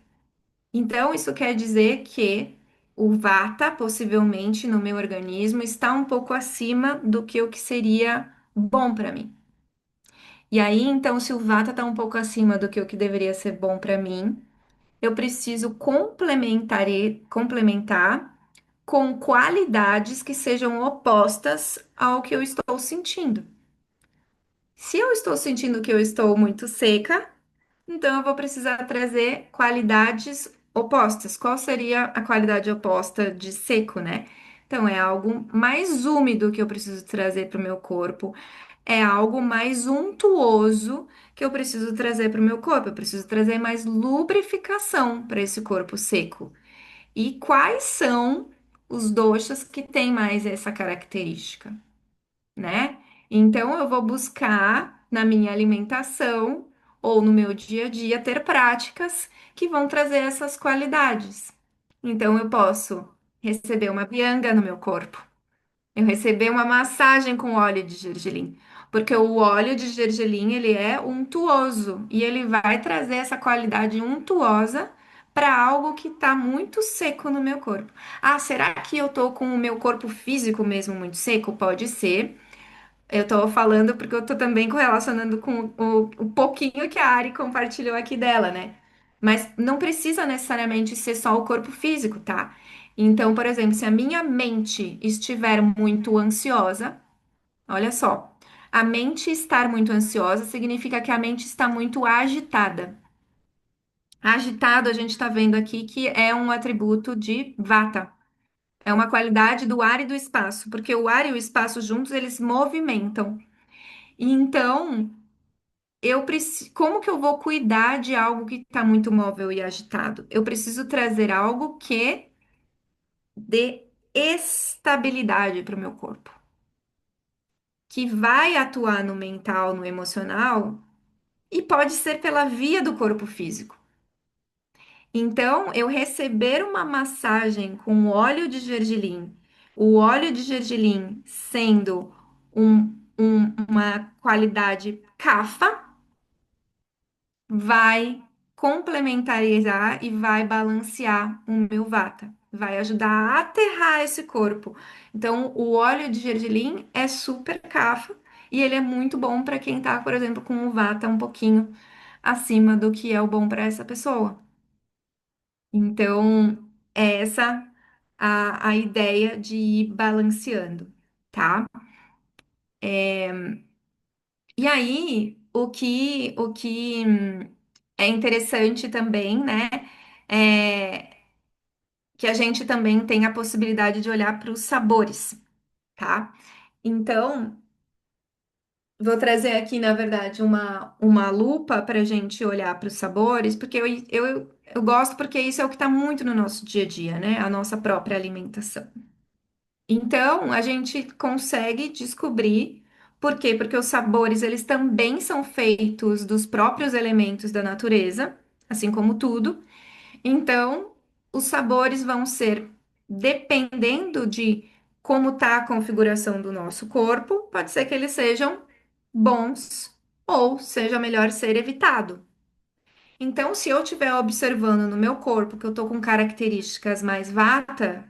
Então, isso quer dizer que o Vata, possivelmente, no meu organismo, está um pouco acima do que o que seria bom para mim. E aí, então, se o Vata está um pouco acima do que o que deveria ser bom para mim, eu preciso complementar com qualidades que sejam opostas ao que eu estou sentindo. Se eu estou sentindo que eu estou muito seca, então eu vou precisar trazer qualidades opostas. Qual seria a qualidade oposta de seco, né? Então, é algo mais úmido que eu preciso trazer para o meu corpo, é algo mais untuoso que eu preciso trazer para o meu corpo. Eu preciso trazer mais lubrificação para esse corpo seco. E quais são os doshas que têm mais essa característica, né? Então, eu vou buscar na minha alimentação ou no meu dia a dia ter práticas que vão trazer essas qualidades. Então, eu posso receber uma bianga no meu corpo, eu receber uma massagem com óleo de gergelim, porque o óleo de gergelim ele é untuoso e ele vai trazer essa qualidade untuosa para algo que está muito seco no meu corpo. Ah, será que eu tô com o meu corpo físico mesmo muito seco? Pode ser. Eu tô falando porque eu tô também correlacionando com o pouquinho que a Ari compartilhou aqui dela, né? Mas não precisa necessariamente ser só o corpo físico, tá? Então, por exemplo, se a minha mente estiver muito ansiosa, olha só, a mente estar muito ansiosa significa que a mente está muito agitada. Agitado, a gente está vendo aqui que é um atributo de Vata. É uma qualidade do ar e do espaço, porque o ar e o espaço juntos, eles movimentam. E então, eu preciso, como que eu vou cuidar de algo que está muito móvel e agitado? Eu preciso trazer algo que dê estabilidade para o meu corpo, que vai atuar no mental, no emocional, e pode ser pela via do corpo físico. Então, eu receber uma massagem com óleo de gergelim, o óleo de gergelim sendo uma qualidade cafa, vai complementarizar e vai balancear o meu vata, vai ajudar a aterrar esse corpo. Então, o óleo de gergelim é super kafa e ele é muito bom para quem tá, por exemplo, com o vata um pouquinho acima do que é o bom para essa pessoa. Então, é essa a ideia de ir balanceando, tá? E aí, o que é interessante também, né? É que a gente também tem a possibilidade de olhar para os sabores, tá? Então, vou trazer aqui, na verdade, uma lupa para a gente olhar para os sabores, porque eu gosto porque isso é o que está muito no nosso dia a dia, né? A nossa própria alimentação. Então, a gente consegue descobrir por quê? Porque os sabores, eles também são feitos dos próprios elementos da natureza, assim como tudo. Então, os sabores vão ser, dependendo de como está a configuração do nosso corpo, pode ser que eles sejam bons ou seja melhor ser evitado. Então, se eu estiver observando no meu corpo que eu estou com características mais vata,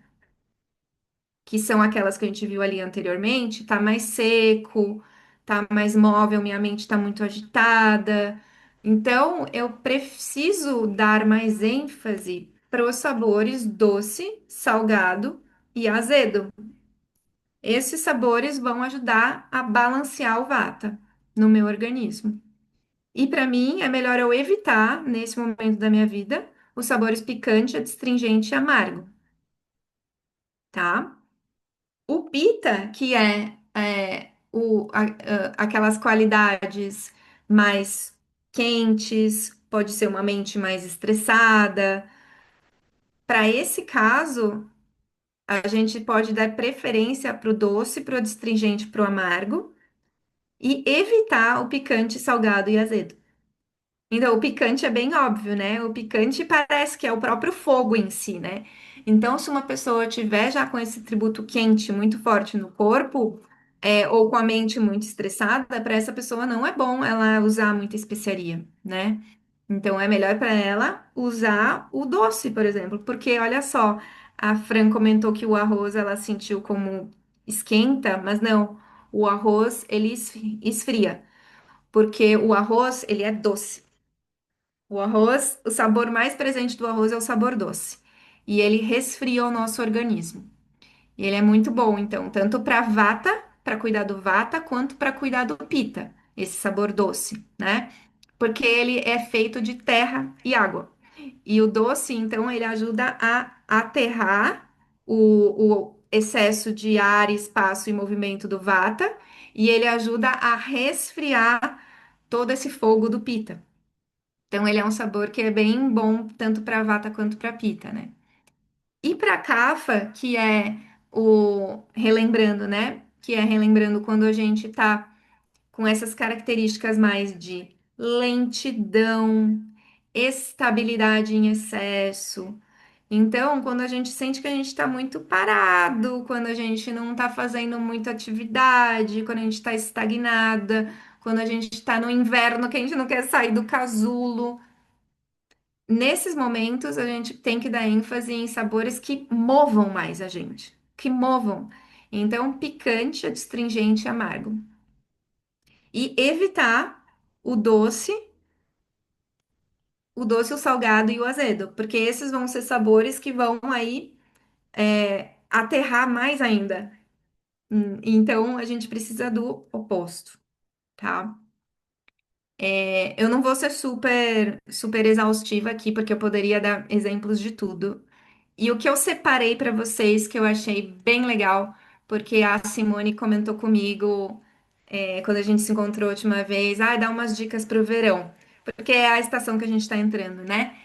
que são aquelas que a gente viu ali anteriormente, tá mais seco, tá mais móvel, minha mente tá muito agitada. Então, eu preciso dar mais ênfase para os sabores doce, salgado e azedo. Esses sabores vão ajudar a balancear o vata no meu organismo. E para mim, é melhor eu evitar, nesse momento da minha vida, os sabores picante, adstringente e amargo, tá? O pita, que aquelas qualidades mais quentes, pode ser uma mente mais estressada. Para esse caso, a gente pode dar preferência para o doce, para o adstringente, para o amargo, e evitar o picante, salgado e azedo. Então, o picante é bem óbvio, né? O picante parece que é o próprio fogo em si, né? Então, se uma pessoa tiver já com esse tributo quente muito forte no corpo, ou com a mente muito estressada, para essa pessoa não é bom ela usar muita especiaria, né? Então, é melhor para ela usar o doce, por exemplo, porque olha só, a Fran comentou que o arroz ela sentiu como esquenta, mas não, o arroz ele esfria, porque o arroz ele é doce. O arroz, o sabor mais presente do arroz é o sabor doce. E ele resfria o nosso organismo. E ele é muito bom, então, tanto para vata, para cuidar do vata, quanto para cuidar do pita, esse sabor doce, né? Porque ele é feito de terra e água. E o doce, então, ele ajuda a aterrar o excesso de ar, espaço e movimento do vata, e ele ajuda a resfriar todo esse fogo do pita. Então, ele é um sabor que é bem bom tanto para vata quanto para pita, né? E para kapha, que é o relembrando, né? Que é relembrando quando a gente tá com essas características mais de lentidão, estabilidade em excesso. Então, quando a gente sente que a gente está muito parado, quando a gente não está fazendo muita atividade, quando a gente está estagnada, quando a gente está no inverno que a gente não quer sair do casulo. Nesses momentos, a gente tem que dar ênfase em sabores que movam mais a gente, que movam. Então, picante, adstringente e amargo. E evitar o doce, o doce, o salgado e o azedo, porque esses vão ser sabores que vão aí aterrar mais ainda. Então, a gente precisa do oposto, tá? Eu não vou ser super exaustiva aqui, porque eu poderia dar exemplos de tudo. E o que eu separei para vocês, que eu achei bem legal, porque a Simone comentou comigo, quando a gente se encontrou a última vez, dá umas dicas para o verão, porque é a estação que a gente está entrando, né?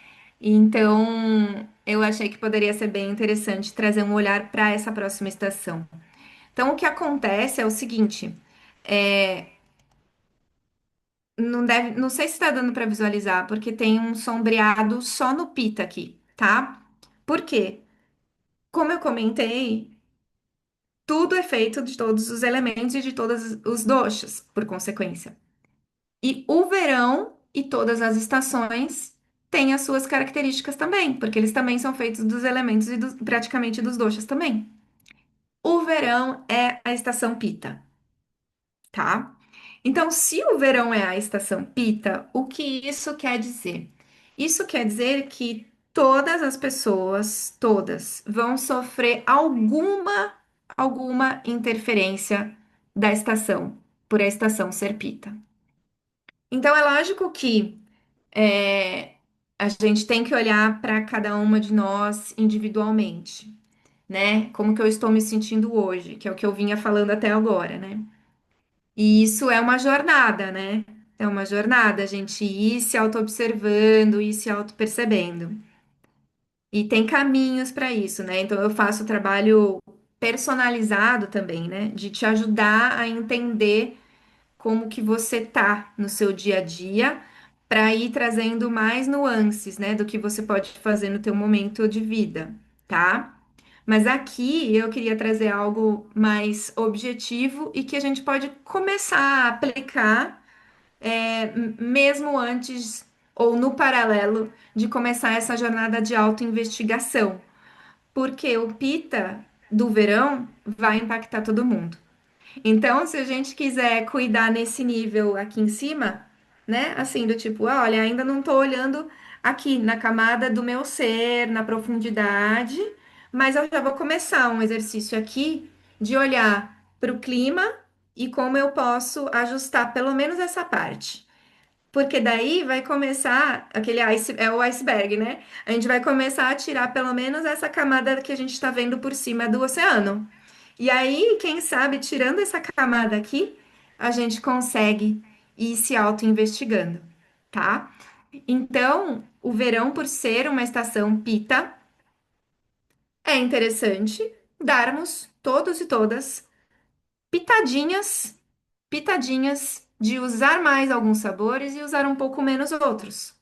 Então, eu achei que poderia ser bem interessante trazer um olhar para essa próxima estação. Então, o que acontece é o seguinte, não deve, não sei se está dando para visualizar, porque tem um sombreado só no Pita aqui, tá? Por quê? Como eu comentei, tudo é feito de todos os elementos e de todos os doshas, por consequência. E o verão e todas as estações têm as suas características também, porque eles também são feitos dos elementos e praticamente dos doshas também. O verão é a estação Pita, tá? Então, se o verão é a estação Pita, o que isso quer dizer? Isso quer dizer que todas as pessoas, todas, vão sofrer alguma interferência da estação, por a estação ser Pita. Então, é lógico que a gente tem que olhar para cada uma de nós individualmente, né? Como que eu estou me sentindo hoje, que é o que eu vinha falando até agora, né? E isso é uma jornada, né? É uma jornada, a gente ir se auto-observando, ir se auto-percebendo. E tem caminhos para isso, né? Então eu faço trabalho personalizado também, né? De te ajudar a entender como que você tá no seu dia a dia, para ir trazendo mais nuances, né? Do que você pode fazer no teu momento de vida, tá? Mas aqui eu queria trazer algo mais objetivo e que a gente pode começar a aplicar mesmo antes ou no paralelo de começar essa jornada de autoinvestigação, porque o Pita do verão vai impactar todo mundo. Então, se a gente quiser cuidar nesse nível aqui em cima, né? Assim, do tipo, olha, ainda não tô olhando aqui na camada do meu ser, na profundidade, mas eu já vou começar um exercício aqui de olhar para o clima e como eu posso ajustar pelo menos essa parte. Porque daí vai começar aquele é o iceberg, né? A gente vai começar a tirar pelo menos essa camada que a gente está vendo por cima do oceano. E aí, quem sabe, tirando essa camada aqui, a gente consegue ir se auto-investigando, tá? Então, o verão, por ser uma estação pita, é interessante darmos todos e todas pitadinhas pitadinhas de usar mais alguns sabores e usar um pouco menos outros.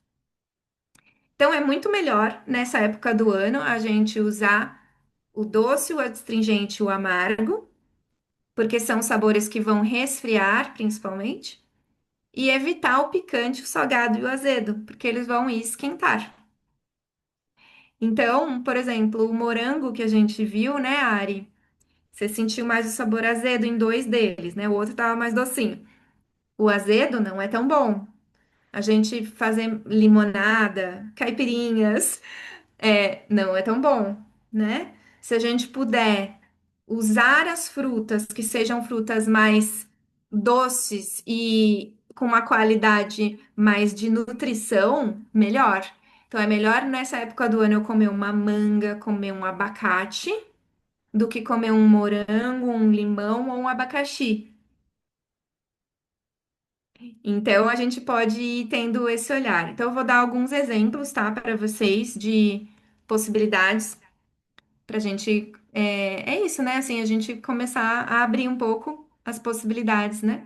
Então é muito melhor nessa época do ano a gente usar o doce, o adstringente e o amargo, porque são sabores que vão resfriar, principalmente, e evitar o picante, o salgado e o azedo, porque eles vão esquentar. Então, por exemplo, o morango que a gente viu, né, Ari? Você sentiu mais o sabor azedo em dois deles, né? O outro tava mais docinho. O azedo não é tão bom. A gente fazer limonada, caipirinhas, não é tão bom, né? Se a gente puder usar as frutas que sejam frutas mais doces e com uma qualidade mais de nutrição, melhor. Então é melhor nessa época do ano eu comer uma manga, comer um abacate, do que comer um morango, um limão ou um abacaxi. Então a gente pode ir tendo esse olhar. Então eu vou dar alguns exemplos, tá, para vocês de possibilidades para a gente. É isso, né? Assim, a gente começar a abrir um pouco as possibilidades, né?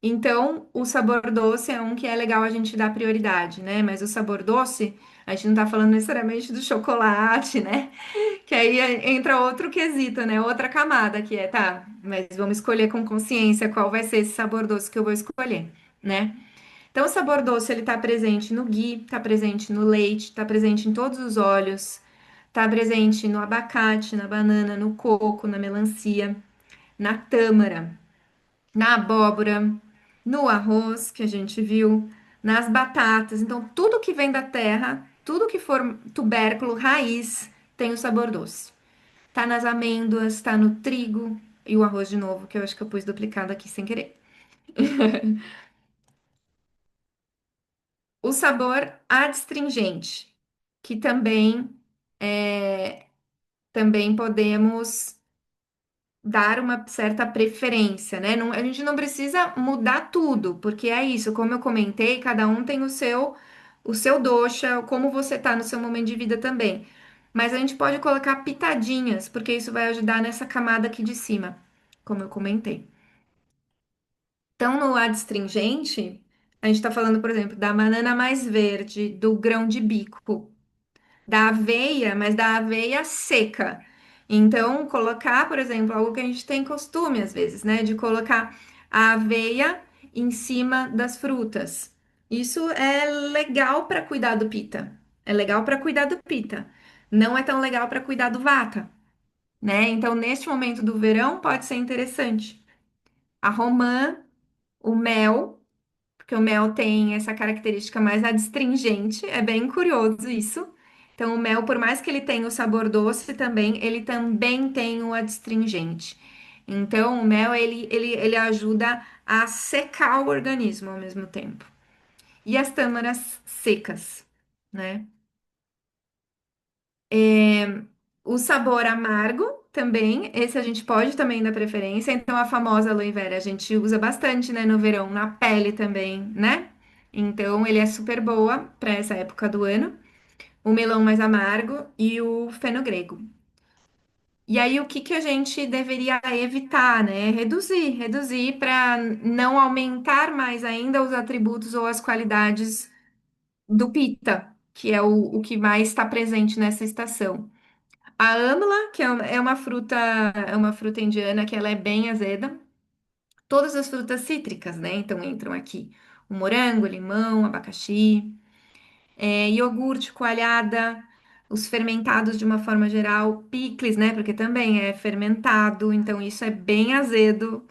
Então, o sabor doce é um que é legal a gente dar prioridade, né? Mas o sabor doce, a gente não tá falando necessariamente do chocolate, né? Que aí entra outro quesito, né? Outra camada que é, tá, mas vamos escolher com consciência qual vai ser esse sabor doce que eu vou escolher, né? Então, o sabor doce, ele tá presente no ghee, tá presente no leite, tá presente em todos os óleos, tá presente no abacate, na banana, no coco, na melancia, na tâmara, na abóbora, no arroz, que a gente viu, nas batatas. Então, tudo que vem da terra, tudo que for tubérculo, raiz, tem o sabor doce. Tá nas amêndoas, tá no trigo e o arroz de novo, que eu acho que eu pus duplicado aqui sem querer. O sabor adstringente, que também podemos dar uma certa preferência, né? A gente não precisa mudar tudo, porque é isso, como eu comentei, cada um tem o seu dosha, como você tá no seu momento de vida também. Mas a gente pode colocar pitadinhas, porque isso vai ajudar nessa camada aqui de cima, como eu comentei. Então, no adstringente, a gente está falando, por exemplo, da banana mais verde, do grão de bico, da aveia, mas da aveia seca. Então, colocar, por exemplo, algo que a gente tem costume às vezes, né, de colocar a aveia em cima das frutas. Isso é legal para cuidar do pita. É legal para cuidar do pita. Não é tão legal para cuidar do vata, né? Então, neste momento do verão, pode ser interessante. A romã, o mel, porque o mel tem essa característica mais adstringente, é bem curioso isso. Então, o mel, por mais que ele tenha o sabor doce também, ele também tem o adstringente. Então, o mel, ele ajuda a secar o organismo ao mesmo tempo. E as tâmaras secas, né? O sabor amargo também, esse a gente pode também dar preferência. Então, a famosa aloe vera a gente usa bastante, né, no verão, na pele também, né? Então, ele é super boa para essa época do ano. O melão mais amargo e o fenogrego. E aí, o que que a gente deveria evitar, né? Reduzir para não aumentar mais ainda os atributos ou as qualidades do pita, que é o que mais está presente nessa estação. A âmala, que é uma fruta indiana que ela é bem azeda. Todas as frutas cítricas, né? Então entram aqui o morango, limão, abacaxi, iogurte, coalhada, os fermentados de uma forma geral, picles, né? Porque também é fermentado, então isso é bem azedo.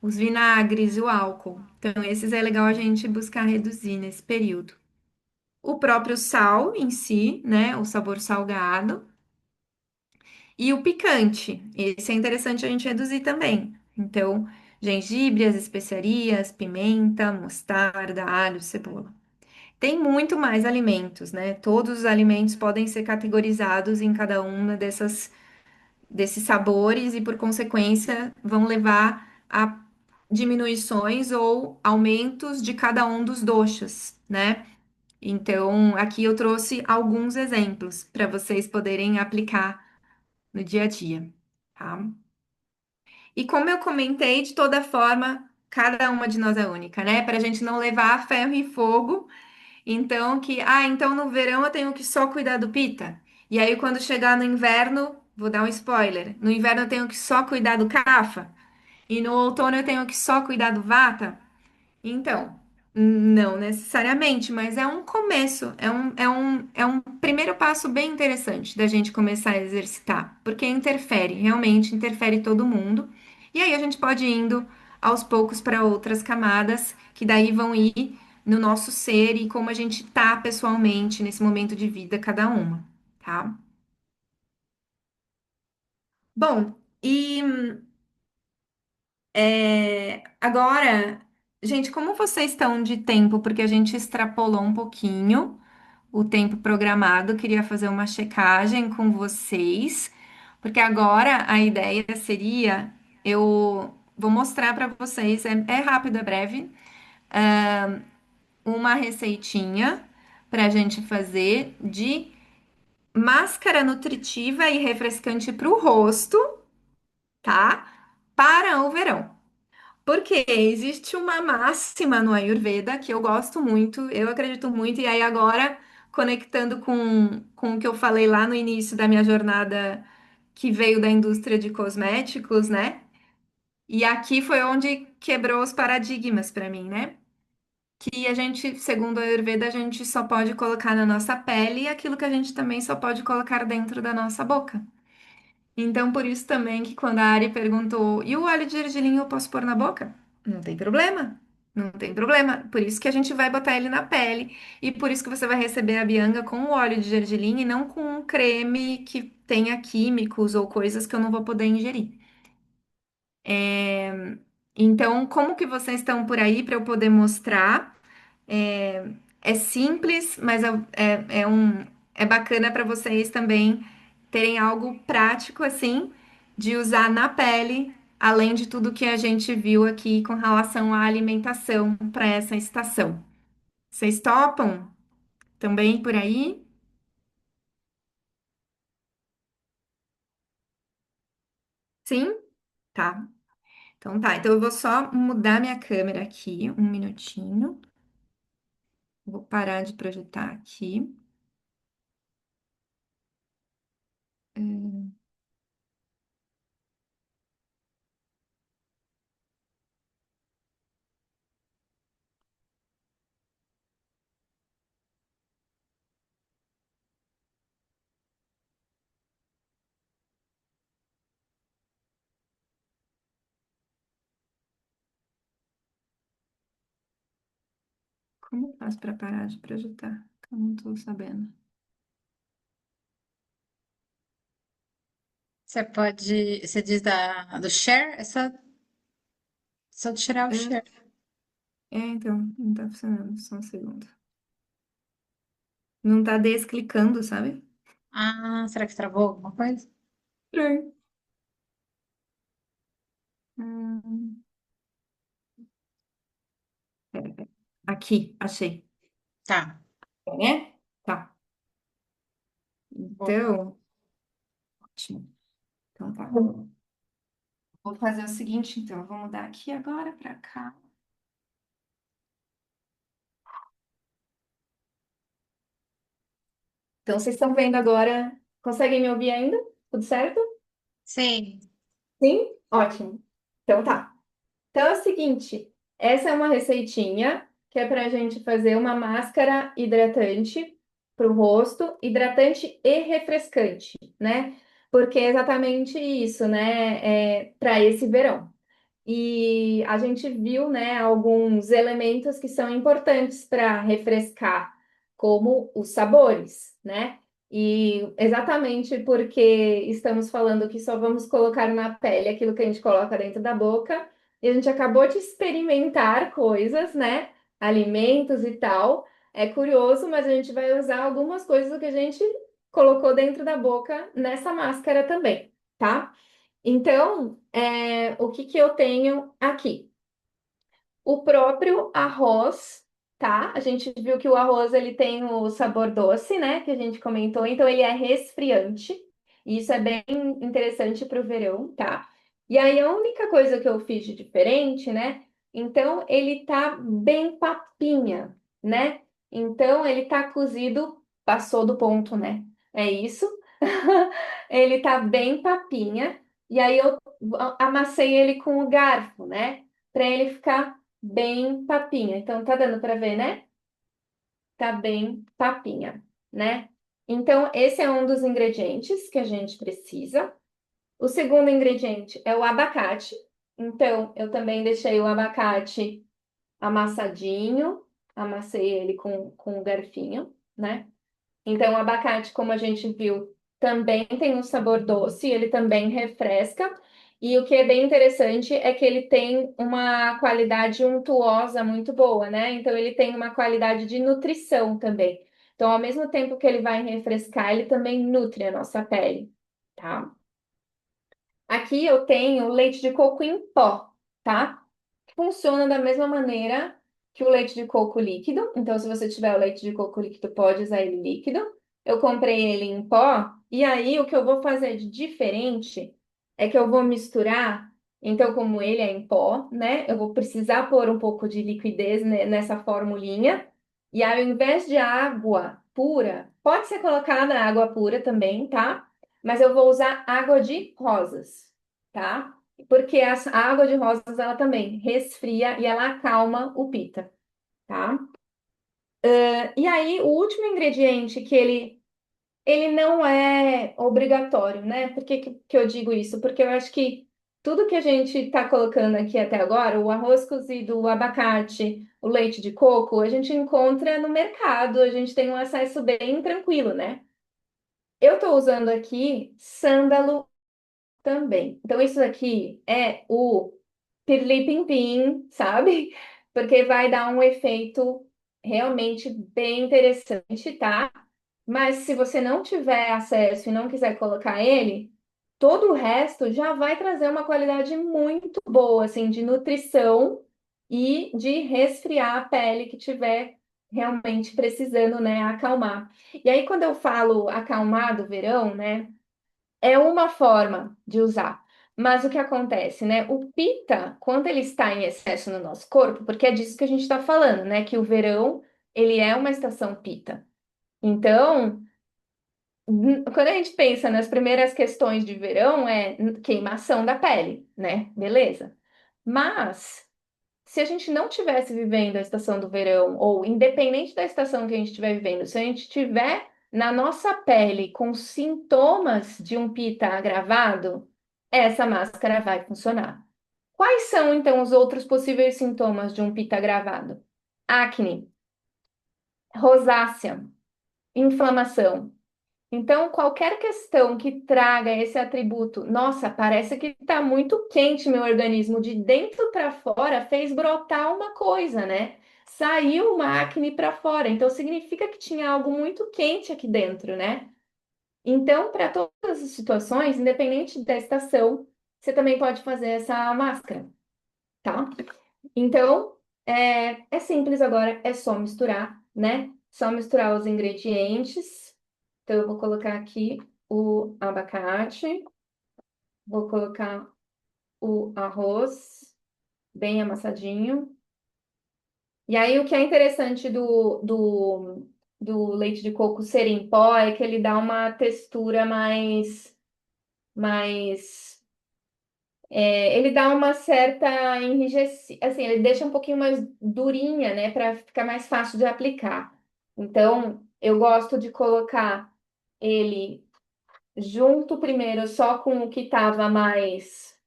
Os vinagres e o álcool. Então esses é legal a gente buscar reduzir nesse período. O próprio sal em si, né? O sabor salgado. E o picante, esse é interessante a gente reduzir também. Então, gengibre, as especiarias, pimenta, mostarda, alho, cebola. Tem muito mais alimentos, né? Todos os alimentos podem ser categorizados em cada uma desses sabores e, por consequência, vão levar a diminuições ou aumentos de cada um dos doshas, né? Então, aqui eu trouxe alguns exemplos para vocês poderem aplicar no dia a dia, tá? E como eu comentei, de toda forma, cada uma de nós é única, né? Para a gente não levar a ferro e fogo. Então, então no verão eu tenho que só cuidar do pita. E aí, quando chegar no inverno, vou dar um spoiler: no inverno eu tenho que só cuidar do cafa. E no outono eu tenho que só cuidar do vata. Então, não necessariamente, mas é um começo, é um primeiro passo bem interessante da gente começar a exercitar, porque interfere, realmente interfere todo mundo. E aí a gente pode ir indo aos poucos para outras camadas, que daí vão ir no nosso ser e como a gente tá pessoalmente nesse momento de vida, cada uma, tá? Bom, agora, gente, como vocês estão de tempo? Porque a gente extrapolou um pouquinho o tempo programado, queria fazer uma checagem com vocês, porque agora a ideia seria eu vou mostrar para vocês, é rápido, é breve, uma receitinha para a gente fazer de máscara nutritiva e refrescante para o rosto, tá? Para o verão. Porque existe uma máxima no Ayurveda que eu gosto muito, eu acredito muito, e aí agora, conectando com o que eu falei lá no início da minha jornada, que veio da indústria de cosméticos, né? E aqui foi onde quebrou os paradigmas para mim, né? Que a gente, segundo a Ayurveda, a gente só pode colocar na nossa pele aquilo que a gente também só pode colocar dentro da nossa boca. Então, por isso também que quando a Ari perguntou, e o óleo de gergelim eu posso pôr na boca? Não tem problema. Não tem problema. Por isso que a gente vai botar ele na pele. E por isso que você vai receber a Bianga com o óleo de gergelim e não com um creme que tenha químicos ou coisas que eu não vou poder ingerir. Então, como que vocês estão por aí para eu poder mostrar? É, é simples, mas é bacana para vocês também terem algo prático assim de usar na pele, além de tudo que a gente viu aqui com relação à alimentação para essa estação. Vocês topam também por aí? Sim? Tá. Então tá. Então eu vou só mudar minha câmera aqui, um minutinho. Vou parar de projetar aqui. Como eu faço para parar de projetar? Eu não tô sabendo. Você pode, você diz do share, só de tirar o É, share. então, não tá funcionando. Só um segundo. Não tá desclicando, sabe? Ah, será que travou alguma coisa? Estranho. Hum, pera. Aqui, achei. Tá, É, né? Tá. boa. Então, ótimo. Então tá. Vou fazer o seguinte, então. Eu vou mudar aqui agora pra cá. Então, vocês estão vendo agora? Conseguem me ouvir ainda? Tudo certo? Sim. Sim? Ótimo. Então tá. Então é o seguinte, essa é uma receitinha que é para a gente fazer uma máscara hidratante para o rosto, hidratante e refrescante, né? Porque é exatamente isso, né? Para esse verão. E a gente viu, né, alguns elementos que são importantes para refrescar, como os sabores, né? E exatamente porque estamos falando que só vamos colocar na pele aquilo que a gente coloca dentro da boca, e a gente acabou de experimentar coisas, né? Alimentos e tal. É curioso, mas a gente vai usar algumas coisas do que a gente colocou dentro da boca nessa máscara também, tá? Então, o que que eu tenho aqui? O próprio arroz, tá? A gente viu que o arroz ele tem o sabor doce, né? Que a gente comentou, então ele é resfriante. E isso é bem interessante para o verão, tá? E aí a única coisa que eu fiz de diferente, né? Então, ele tá bem papinha, né? Então, ele tá cozido, passou do ponto, né? É isso. Ele tá bem papinha. E aí, eu amassei ele com o garfo, né? Para ele ficar bem papinha. Então, tá dando para ver, né? Tá bem papinha, né? Então, esse é um dos ingredientes que a gente precisa. O segundo ingrediente é o abacate. Então, eu também deixei o abacate amassadinho, amassei ele com o garfinho, né? Então, o abacate, como a gente viu, também tem um sabor doce, ele também refresca. E o que é bem interessante é que ele tem uma qualidade untuosa muito boa, né? Então, ele tem uma qualidade de nutrição também. Então, ao mesmo tempo que ele vai refrescar, ele também nutre a nossa pele, tá? Aqui eu tenho leite de coco em pó, tá? Funciona da mesma maneira que o leite de coco líquido. Então, se você tiver o leite de coco líquido, pode usar ele líquido. Eu comprei ele em pó. E aí, o que eu vou fazer de diferente é que eu vou misturar. Então, como ele é em pó, né? Eu vou precisar pôr um pouco de liquidez nessa formulinha. E aí, ao invés de água pura, pode ser colocada água pura também, tá? Mas eu vou usar água de rosas, tá? Porque a água de rosas ela também resfria e ela acalma o pita, tá? E aí o último ingrediente que ele não é obrigatório, né? Por que, que eu digo isso? Porque eu acho que tudo que a gente está colocando aqui até agora, o arroz cozido, o abacate, o leite de coco, a gente encontra no mercado, a gente tem um acesso bem tranquilo, né? Eu estou usando aqui sândalo também. Então, isso aqui é o pirlim-pim-pim, sabe? Porque vai dar um efeito realmente bem interessante, tá? Mas se você não tiver acesso e não quiser colocar ele, todo o resto já vai trazer uma qualidade muito boa, assim, de nutrição e de resfriar a pele que tiver realmente precisando, né, acalmar. E aí, quando eu falo acalmar do verão, né? É uma forma de usar. Mas o que acontece, né? O pita, quando ele está em excesso no nosso corpo, porque é disso que a gente está falando, né? Que o verão, ele é uma estação pita. Então, quando a gente pensa nas primeiras questões de verão, é queimação da pele, né? Beleza. Mas, se a gente não tivesse vivendo a estação do verão, ou independente da estação que a gente estiver vivendo, se a gente tiver na nossa pele com sintomas de um pita agravado, essa máscara vai funcionar. Quais são, então, os outros possíveis sintomas de um pita agravado? Acne, rosácea, inflamação. Então, qualquer questão que traga esse atributo, nossa, parece que está muito quente meu organismo, de dentro para fora, fez brotar uma coisa, né? Saiu uma acne para fora, então significa que tinha algo muito quente aqui dentro, né? Então, para todas as situações, independente da estação, você também pode fazer essa máscara, tá? Então, é simples agora, é só misturar, né? Só misturar os ingredientes. Então, eu vou colocar aqui o abacate, vou colocar o arroz bem amassadinho. E aí, o que é interessante do leite de coco ser em pó é que ele dá uma textura mais ele dá uma certa enrijecida, assim, ele deixa um pouquinho mais durinha, né, para ficar mais fácil de aplicar. Então, eu gosto de colocar ele junto primeiro só com o que estava mais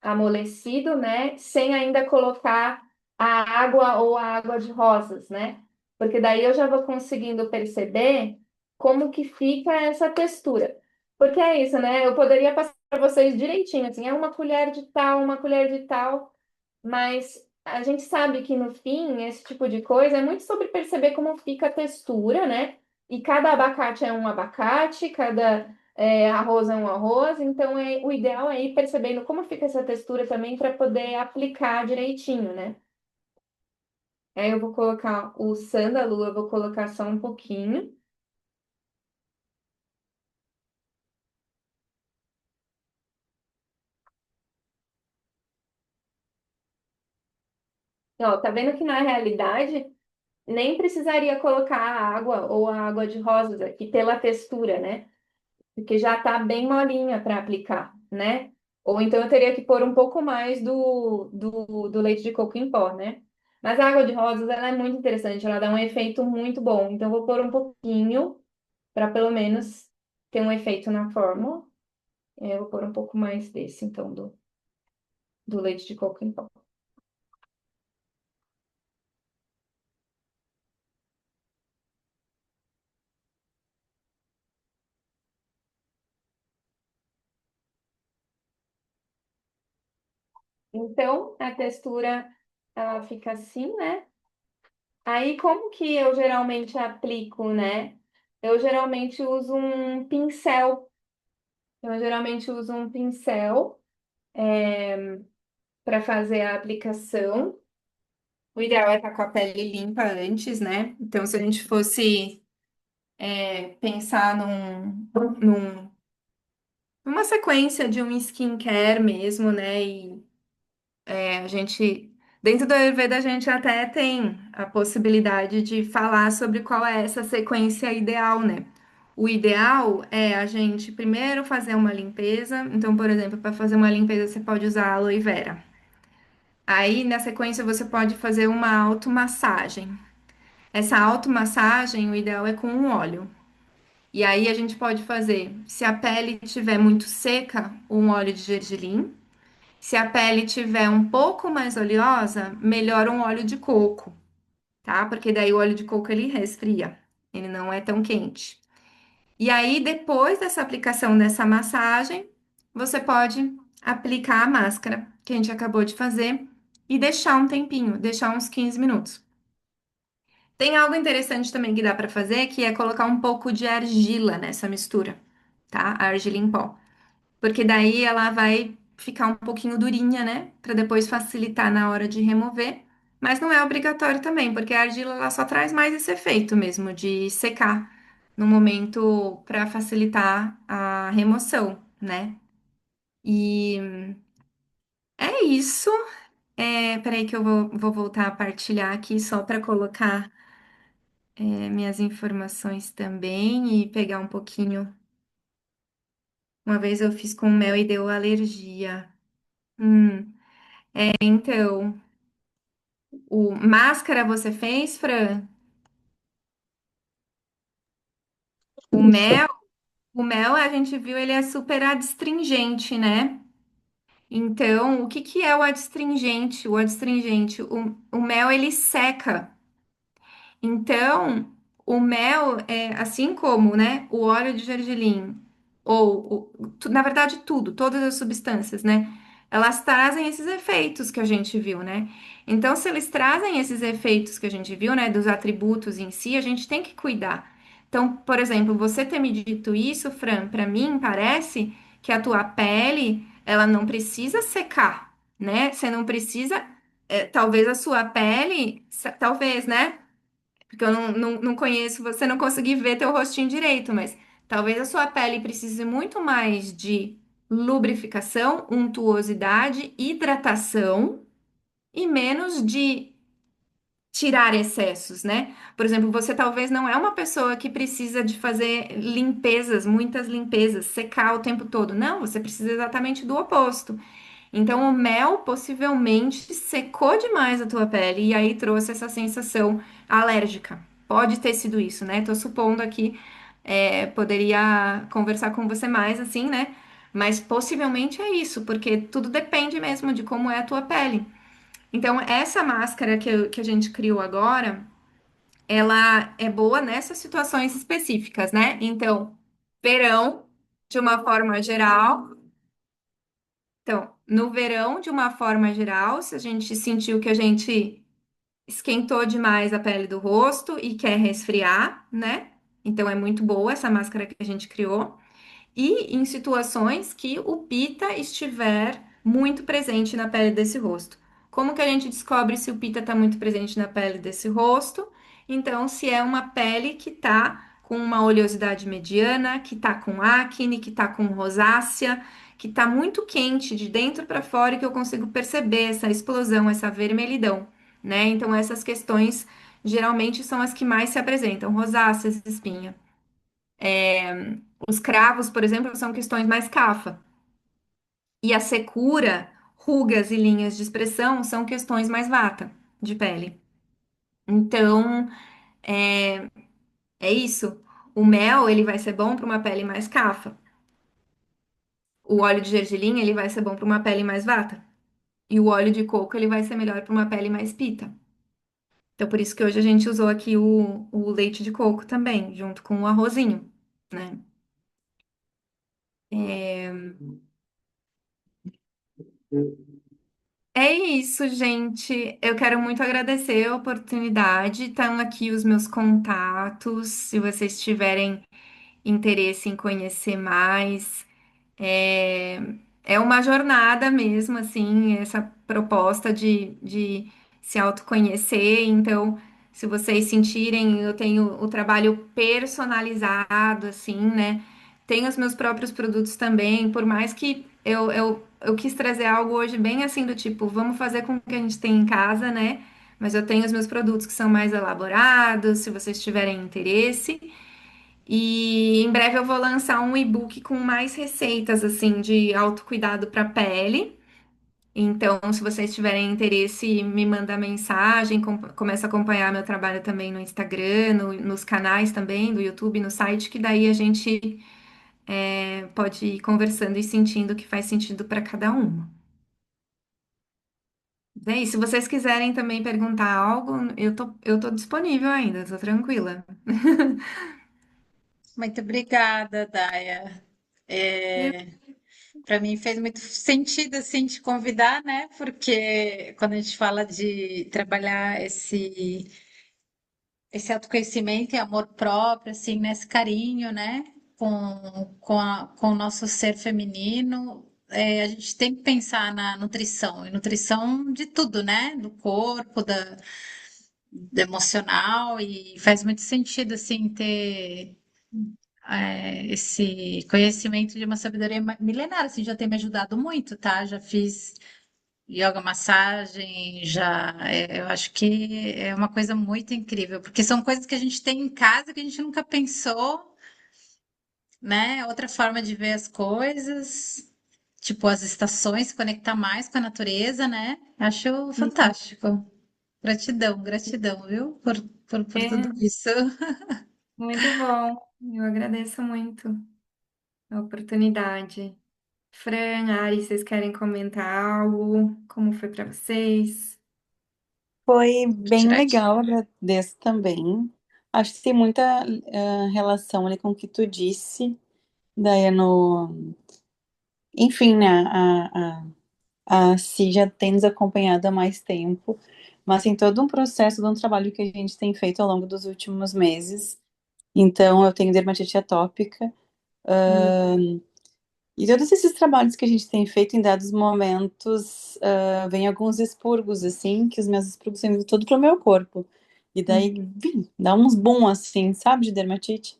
amolecido, né, sem ainda colocar a água ou a água de rosas, né? Porque daí eu já vou conseguindo perceber como que fica essa textura. Porque é isso, né? Eu poderia passar para vocês direitinho, assim, é uma colher de tal, uma colher de tal, mas a gente sabe que no fim, esse tipo de coisa é muito sobre perceber como fica a textura, né? E cada abacate é um abacate, cada arroz é um arroz, então o ideal é ir percebendo como fica essa textura também para poder aplicar direitinho, né? Aí eu vou colocar o sândalo, eu vou colocar só um pouquinho. Ó, tá vendo que na realidade nem precisaria colocar a água ou a água de rosas aqui pela textura, né? Porque já tá bem molinha para aplicar, né? Ou então eu teria que pôr um pouco mais do leite de coco em pó, né? Mas a água de rosas, ela é muito interessante, ela dá um efeito muito bom. Então eu vou pôr um pouquinho para pelo menos ter um efeito na fórmula. Eu vou pôr um pouco mais desse, então, do leite de coco em pó. Então, a textura, ela fica assim, né? Aí, como que eu geralmente aplico, né? Eu geralmente uso um pincel. Eu geralmente uso um pincel para fazer a aplicação. O ideal é estar com a pele limpa antes, né? Então, se a gente fosse pensar numa sequência de um skincare mesmo, né? E a gente, dentro do Ayurveda, a gente até tem a possibilidade de falar sobre qual é essa sequência ideal, né? O ideal é a gente primeiro fazer uma limpeza. Então, por exemplo, para fazer uma limpeza, você pode usar aloe vera. Aí, na sequência, você pode fazer uma automassagem. Essa automassagem, o ideal é com um óleo. E aí, a gente pode fazer, se a pele estiver muito seca, um óleo de gergelim. Se a pele tiver um pouco mais oleosa, melhor um óleo de coco, tá? Porque daí o óleo de coco ele resfria, ele não é tão quente. E aí, depois dessa aplicação dessa massagem, você pode aplicar a máscara que a gente acabou de fazer e deixar um tempinho, deixar uns 15 minutos. Tem algo interessante também que dá para fazer, que é colocar um pouco de argila nessa mistura, tá? A argila em pó. Porque daí ela vai ficar um pouquinho durinha, né? Para depois facilitar na hora de remover. Mas não é obrigatório também, porque a argila ela só traz mais esse efeito mesmo de secar no momento para facilitar a remoção, né? E é isso. Peraí que eu vou voltar a partilhar aqui só para colocar minhas informações também e pegar um pouquinho. Uma vez eu fiz com mel e deu alergia. Hum, então. O máscara você fez, Fran? O mel, o mel a gente viu, ele é super adstringente, né? Então, o que que é o adstringente? O mel ele seca. Então, o mel é assim como, né, o óleo de gergelim na verdade tudo, todas as substâncias, né? Elas trazem esses efeitos que a gente viu, né? Então, se eles trazem esses efeitos que a gente viu, né, dos atributos em si, a gente tem que cuidar. Então, por exemplo, você ter me dito isso, Fran, para mim parece que a tua pele, ela não precisa secar, né? Você não precisa, talvez a sua pele, talvez, né? Porque eu não conheço, você não consegui ver teu rostinho direito, mas talvez a sua pele precise muito mais de lubrificação, untuosidade, hidratação e menos de tirar excessos, né? Por exemplo, você talvez não é uma pessoa que precisa de fazer limpezas, muitas limpezas, secar o tempo todo. Não, você precisa exatamente do oposto. Então, o mel possivelmente secou demais a tua pele e aí trouxe essa sensação alérgica. Pode ter sido isso, né? Tô supondo aqui, poderia conversar com você mais assim, né? Mas possivelmente é isso, porque tudo depende mesmo de como é a tua pele. Então, essa máscara que a gente criou agora, ela é boa nessas situações específicas, né? Então, verão, de uma forma geral. Então, no verão, de uma forma geral, se a gente sentiu que a gente esquentou demais a pele do rosto e quer resfriar, né? Então, é muito boa essa máscara que a gente criou. E em situações que o pita estiver muito presente na pele desse rosto. Como que a gente descobre se o pita está muito presente na pele desse rosto? Então, se é uma pele que está com uma oleosidade mediana, que está com acne, que está com rosácea, que está muito quente de dentro para fora e que eu consigo perceber essa explosão, essa vermelhidão. né? Então essas questões geralmente são as que mais se apresentam, rosáceas, espinha. Os cravos, por exemplo, são questões mais CAFA. E a secura, rugas e linhas de expressão são questões mais vata de pele. Então, é isso. O mel, ele vai ser bom para uma pele mais CAFA. O óleo de gergelim, ele vai ser bom para uma pele mais vata. E o óleo de coco, ele vai ser melhor para uma pele mais pita. Então, por isso que hoje a gente usou aqui o leite de coco também, junto com o arrozinho, né? É isso, gente. Eu quero muito agradecer a oportunidade. Estão aqui os meus contatos. Se vocês tiverem interesse em conhecer mais, é, é uma jornada mesmo, assim, essa proposta de se autoconhecer. Então, se vocês sentirem, eu tenho o trabalho personalizado, assim, né? Tenho os meus próprios produtos também, por mais que eu quis trazer algo hoje bem assim do tipo, vamos fazer com o que a gente tem em casa, né? Mas eu tenho os meus produtos que são mais elaborados, se vocês tiverem interesse. E em breve eu vou lançar um e-book com mais receitas assim de autocuidado para pele. Então, se vocês tiverem interesse, me manda mensagem, começa a acompanhar meu trabalho também no Instagram, nos canais também do YouTube, no site, que daí a gente pode ir conversando e sentindo o que faz sentido para cada uma. É isso. Se vocês quiserem também perguntar algo, eu tô disponível ainda, tô tranquila. Muito obrigada, Daya. Para mim fez muito sentido assim te convidar, né? Porque quando a gente fala de trabalhar esse autoconhecimento e amor próprio, assim, nesse carinho, né? Com o nosso ser feminino, a gente tem que pensar na nutrição, e nutrição de tudo, né? Do corpo, do emocional, e faz muito sentido, assim, ter esse conhecimento de uma sabedoria milenar, assim, já tem me ajudado muito, tá? Já fiz yoga massagem, eu acho que é uma coisa muito incrível, porque são coisas que a gente tem em casa que a gente nunca pensou, né? Outra forma de ver as coisas, tipo as estações, se conectar mais com a natureza, né? Acho fantástico. Gratidão, gratidão, viu? Por tudo É, isso. muito bom. Eu agradeço muito a oportunidade. Fran, Ari, vocês querem comentar algo? Como foi para vocês? Foi Vou bem tirar aqui. legal, agradeço também. Acho que tem muita relação ali com o que tu disse, daí no... Enfim, né, a Si já tem nos acompanhado há mais tempo, mas tem todo um processo de um trabalho que a gente tem feito ao longo dos últimos meses. Então, eu tenho dermatite atópica, Hum, e todos esses trabalhos que a gente tem feito em dados momentos, vem alguns expurgos, assim, que os meus expurgos têm ido todo pro meu corpo. E daí, hum, dá uns boom, assim, sabe, de dermatite.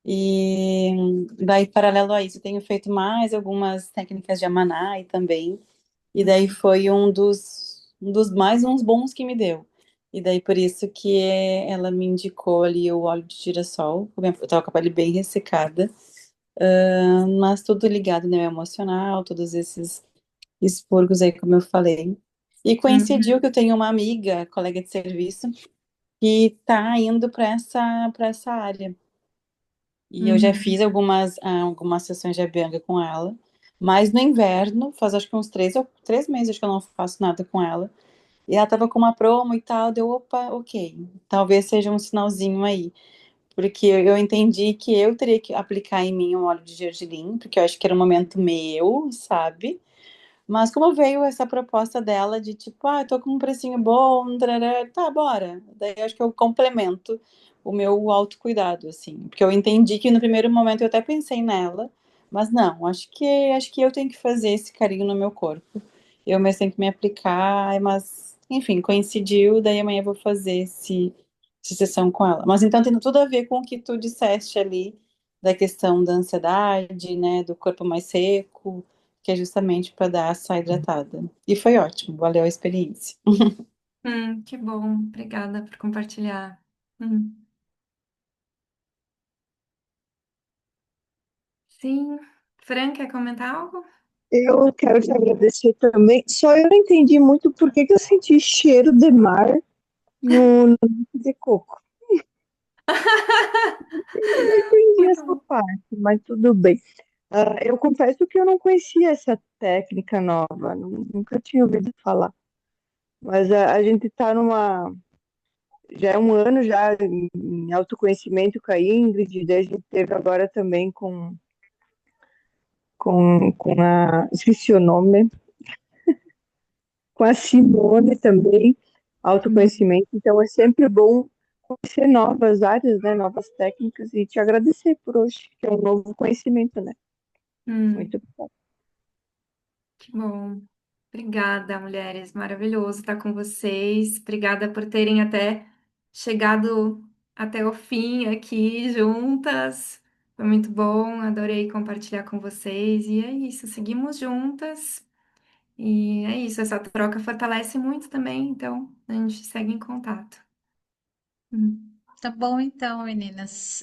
E daí, paralelo a isso, eu tenho feito mais algumas técnicas de Amanai também. E daí hum, foi um dos mais uns bons que me deu. E daí, por isso que ela me indicou ali o óleo de girassol. Eu tava com a pele bem ressecada. Mas tudo ligado, né, ao emocional, todos esses expurgos aí, como eu falei. E coincidiu uhum, que eu tenho uma amiga, colega de serviço, que tá indo para essa área. E eu já uhum, fiz algumas sessões de Abhyanga com ela, mas no inverno, faz acho que uns 3 meses acho que eu não faço nada com ela. E ela tava com uma promo e tal, deu, opa, ok, talvez seja um sinalzinho aí. Porque eu entendi que eu teria que aplicar em mim um óleo de gergelim, porque eu acho que era um momento meu, sabe? Mas como veio essa proposta dela de tipo, eu tô com um precinho bom, tarará, tá, bora. Daí eu acho que eu complemento o meu autocuidado, assim. Porque eu entendi que no primeiro momento eu até pensei nela, mas não, acho que eu tenho que fazer esse carinho no meu corpo. Eu mesmo tenho que me aplicar, mas, enfim, coincidiu, daí amanhã eu vou fazer essa sessão com ela. Mas então tem tudo a ver com o que tu disseste ali, da questão da ansiedade, né, do corpo mais seco, que é justamente para dar essa hidratada. E foi ótimo, valeu a experiência. Que bom. Obrigada por compartilhar. Hum. Sim. Fran, quer comentar algo? Eu quero te agradecer também. Só eu não entendi muito por que que eu senti cheiro de mar no leite de coco. Eu não entendi Muito essa bom. parte, mas tudo bem. Eu confesso que eu não conhecia essa técnica nova, nunca tinha ouvido falar. Mas a gente está já é um ano já em autoconhecimento com a Ingrid, daí a gente teve agora também com esqueci o nome, com a Simone também, Hum, autoconhecimento. Então é sempre bom conhecer novas áreas, né, novas técnicas e te agradecer por hoje, que é um novo conhecimento, né? hum. Muito bom. Que bom. Obrigada, mulheres. Maravilhoso estar com vocês. Obrigada por terem até chegado até o fim aqui juntas. Foi muito bom. Adorei compartilhar com vocês. E é isso, seguimos juntas. E é isso, essa troca fortalece muito também. Então, a gente segue em contato. Hum. Tá bom, então, meninas.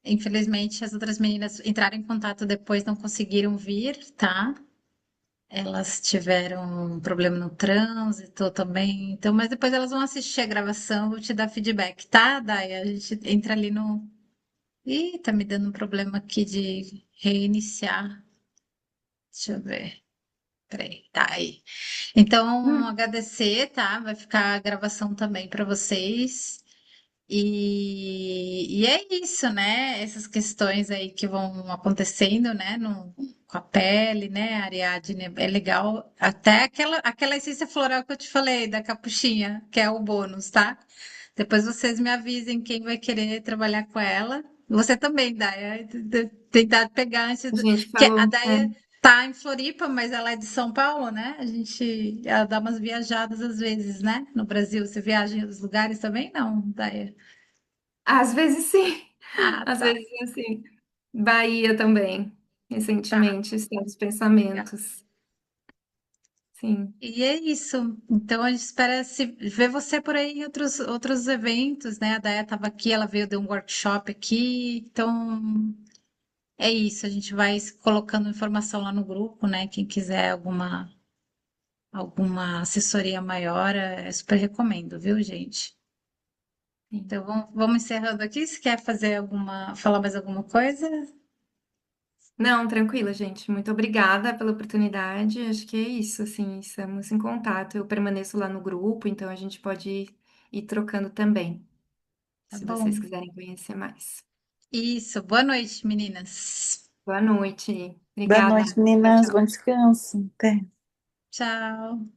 Infelizmente, as outras meninas entraram em contato depois, não conseguiram vir, tá? Elas tiveram um problema no trânsito também, então, mas depois elas vão assistir a gravação, vou te dar feedback, tá, Dai? A gente entra ali no. Ih, tá me dando um problema aqui de reiniciar. Deixa eu ver. Peraí, tá aí. Então, Hum. agradecer, tá? Vai ficar a gravação também para vocês. E é isso, né? Essas questões aí que vão acontecendo, né? Com a pele, né, Ariadne? É legal. Até aquela essência floral que eu te falei, da capuchinha, que é o bônus, tá? Depois vocês me avisem quem vai querer trabalhar com ela. Você também, Daia. Tentar pegar antes. A gente Que a falou, Daia tá em Floripa, mas ela é de São Paulo, né? Ela dá umas viajadas às vezes, né? No Brasil, você viaja em outros lugares também? Não, Daia. às vezes sim, Ah, às tá. vezes assim. Bahia também, Tá. recentemente, Estado dos Legal. Pensamentos. Sim. E é isso. Então a gente espera ver você por aí em outros eventos, né? A Daia estava aqui, ela veio de um workshop aqui. Então é isso. A gente vai colocando informação lá no grupo, né? Quem quiser alguma assessoria maior, super recomendo, viu, gente? Sim. Então vamos encerrando aqui. Se quer falar mais alguma coisa? Não, tranquila, gente. Muito obrigada pela oportunidade. Acho que é isso, assim, estamos em contato. Eu permaneço lá no grupo, então a gente pode ir trocando também, Tá se vocês bom. quiserem conhecer mais. Isso. Boa noite, meninas. Boa noite. Boa Obrigada. noite, Tchau, meninas. Bom tchau. descanso. Até. Tchau.